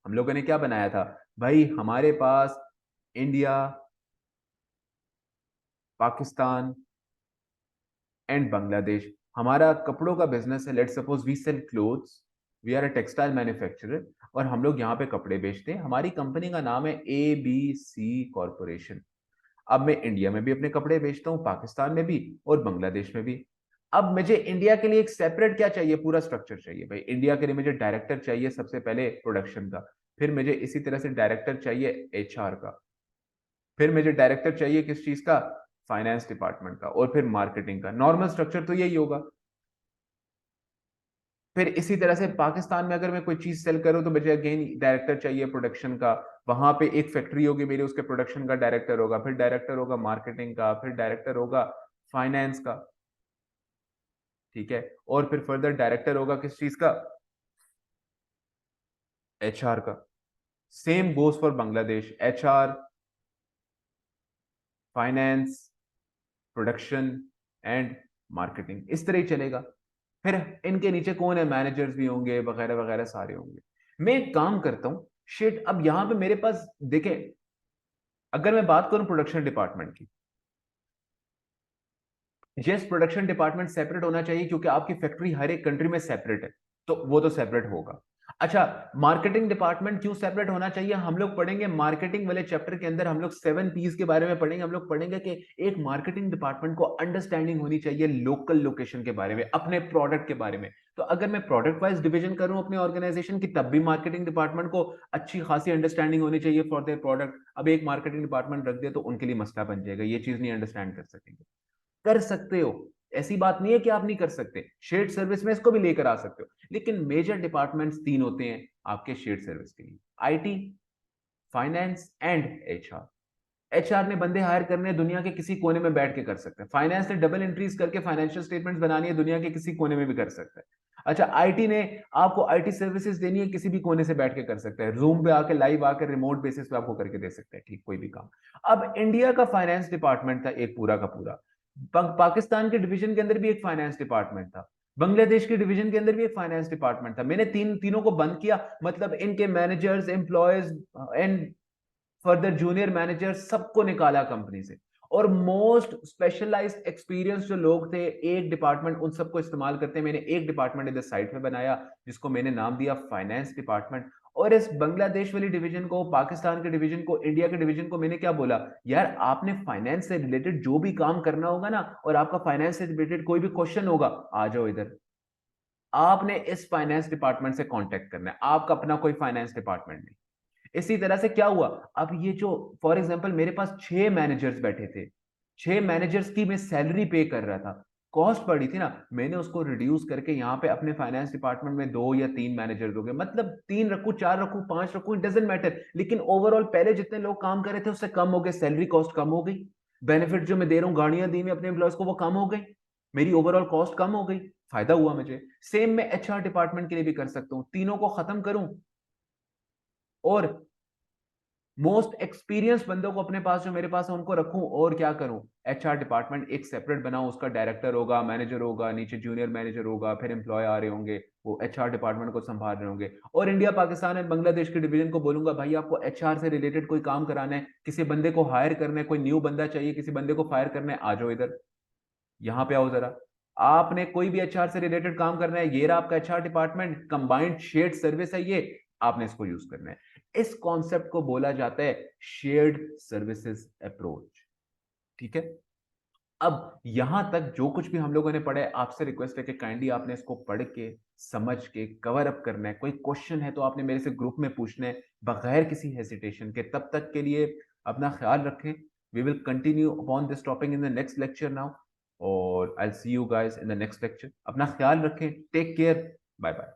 हम लोगों ने क्या बनाया था भाई, हमारे पास इंडिया, पाकिस्तान एंड बांग्लादेश, हमारा कपड़ों का बिजनेस है। Let's suppose we sell clothes, we are a textile manufacturer, और हम लोग यहाँ पे कपड़े बेचते हैं। हमारी कंपनी का नाम है ABC कॉरपोरेशन। अब मैं इंडिया में भी अपने कपड़े बेचता हूँ, पाकिस्तान में भी और बांग्लादेश में भी। अब मुझे इंडिया के लिए एक सेपरेट क्या चाहिए, पूरा स्ट्रक्चर चाहिए भाई। इंडिया के लिए मुझे डायरेक्टर चाहिए सबसे पहले प्रोडक्शन का, फिर मुझे इसी तरह से डायरेक्टर चाहिए HR का, फिर मुझे डायरेक्टर चाहिए किस चीज का, फाइनेंस डिपार्टमेंट का, और फिर मार्केटिंग का। नॉर्मल स्ट्रक्चर तो यही होगा। फिर इसी तरह से पाकिस्तान में अगर मैं कोई चीज सेल करूं तो मुझे अगेन डायरेक्टर चाहिए प्रोडक्शन का। वहां पे एक फैक्ट्री होगी मेरी, उसके प्रोडक्शन का डायरेक्टर होगा, फिर डायरेक्टर होगा मार्केटिंग का, फिर डायरेक्टर होगा फाइनेंस का, ठीक है, और फिर फर्दर डायरेक्टर होगा किस चीज का, HR का। Same goes for Bangladesh, HR, finance, production and marketing, इस तरह ही चलेगा। फिर इनके नीचे कौन है, मैनेजर्स भी होंगे वगैरह वगैरह सारे होंगे। मैं एक काम करता हूं, शिट, अब यहां पे मेरे पास देखें, अगर मैं बात करूं प्रोडक्शन डिपार्टमेंट की, यस प्रोडक्शन डिपार्टमेंट सेपरेट होना चाहिए, क्योंकि आपकी फैक्ट्री हर एक कंट्री में सेपरेट है, तो वो तो सेपरेट होगा। अच्छा, मार्केटिंग डिपार्टमेंट क्यों सेपरेट होना चाहिए, हम लोग पढ़ेंगे मार्केटिंग वाले चैप्टर के अंदर, हम लोग 7 Ps के बारे में पढ़ेंगे। हम लोग पढ़ेंगे कि एक मार्केटिंग डिपार्टमेंट को अंडरस्टैंडिंग होनी चाहिए लोकल लोकेशन के बारे में, अपने प्रोडक्ट के बारे में। तो अगर मैं प्रोडक्ट वाइज डिवीजन करूं अपने ऑर्गेनाइजेशन की, तब भी मार्केटिंग डिपार्टमेंट को अच्छी खासी अंडरस्टैंडिंग होनी चाहिए फॉर देयर प्रोडक्ट। अब एक मार्केटिंग डिपार्टमेंट रख दिया तो उनके लिए मसला बन जाएगा, ये चीज नहीं अंडरस्टैंड कर सकेंगे। कर सकते हो, ऐसी बात नहीं है कि आप नहीं कर सकते, शेयर्ड सर्विस में इसको भी लेकर आ सकते हो, लेकिन मेजर डिपार्टमेंट्स तीन होते हैं आपके शेयर्ड सर्विस के लिए, IT, finance and HR। HR ने बंदे हायर करने हैं, दुनिया के किसी कोने में बैठ के कर सकते हैं। फाइनेंस ने डबल एंट्रीज करके फाइनेंशियल स्टेटमेंट्स बनानी है, दुनिया के किसी कोने में भी कर सकता है। अच्छा, IT ने आपको IT सर्विसेज देनी है, किसी भी कोने से बैठ के कर सकता है, रूम पे आके लाइव आके रिमोट बेसिस पे आपको करके दे सकते हैं, ठीक, कोई भी काम। अब इंडिया का फाइनेंस डिपार्टमेंट था एक पूरा का पूरा, पाकिस्तान के डिवीजन के अंदर भी एक फाइनेंस डिपार्टमेंट था, बांग्लादेश के डिवीजन के अंदर भी एक फाइनेंस डिपार्टमेंट था। मैंने तीनों को बंद किया, मतलब इनके managers, employees and further junior manager सबको निकाला कंपनी से, और मोस्ट स्पेशलाइज्ड एक्सपीरियंस जो लोग थे एक डिपार्टमेंट, उन सबको इस्तेमाल करते मैंने एक डिपार्टमेंट इधर साइड में बनाया, जिसको मैंने नाम दिया फाइनेंस डिपार्टमेंट। और इस बांग्लादेश वाली डिवीजन को, पाकिस्तान के डिवीजन को, इंडिया के डिवीजन को मैंने क्या बोला, यार आपने फाइनेंस से रिलेटेड जो भी काम करना होगा ना, और आपका फाइनेंस से रिलेटेड कोई भी क्वेश्चन होगा, आ जाओ इधर, आपने इस फाइनेंस डिपार्टमेंट से कांटेक्ट करना है, आपका अपना कोई फाइनेंस डिपार्टमेंट नहीं। इसी तरह से क्या हुआ, अब ये जो फॉर एग्जांपल मेरे पास 6 मैनेजर्स बैठे थे, 6 मैनेजर्स की मैं सैलरी पे कर रहा था, कॉस्ट पड़ी थी ना, मैंने उसको रिड्यूस करके यहाँ पे अपने फाइनेंस डिपार्टमेंट में 2 या 3 मैनेजर हो गए, मतलब 3 रखूं, 4 रखूं, 5 रखूं, इट डजेंट मैटर, लेकिन ओवरऑल पहले जितने लोग काम कर रहे थे उससे कम हो गए, सैलरी कॉस्ट कम हो गई, बेनिफिट जो मैं दे रहा हूँ, गाड़ियां दी मैं अपने एम्प्लॉयज को, वो कम हो गई, मेरी ओवरऑल कॉस्ट कम हो गई, फायदा हुआ मुझे। सेम मैं HR डिपार्टमेंट के लिए भी कर सकता हूँ, तीनों को खत्म करूं और मोस्ट एक्सपीरियंस बंदों को अपने पास जो मेरे पास है उनको रखूं और क्या करूं, एचआर डिपार्टमेंट एक सेपरेट बनाऊं, उसका डायरेक्टर होगा, मैनेजर होगा, नीचे जूनियर मैनेजर होगा, फिर एम्प्लॉय आ रहे होंगे, वो एचआर डिपार्टमेंट को संभाल रहे होंगे। और इंडिया पाकिस्तान एंड बांग्लादेश के डिवीजन को बोलूंगा भाई आपको एचआर से रिलेटेड कोई काम कराना है, किसी बंदे को हायर करना है, कोई न्यू बंदा चाहिए, किसी बंदे को फायर करना है, आ जाओ इधर, यहाँ पे आओ जरा। आपने कोई भी एचआर से रिलेटेड काम करना है, ये रहा आपका HR department, combined shared service है ये, आपने इसको यूज करना है। इस कॉन्सेप्ट को बोला जाता है शेयर्ड सर्विसेज अप्रोच। ठीक है, अब यहां तक जो कुछ भी हम लोगों ने पढ़ा है, आपसे रिक्वेस्ट है कि काइंडली आपने इसको पढ़ के समझ के कवर अप करना है। कोई क्वेश्चन है तो आपने मेरे से ग्रुप में पूछना है बगैर किसी हेसिटेशन के। तब तक के लिए अपना ख्याल रखें। We will continue upon this topic in the next lecture now, और I see you guys in the next lecture. अपना ख्याल रखें, टेक केयर, बाय बाय।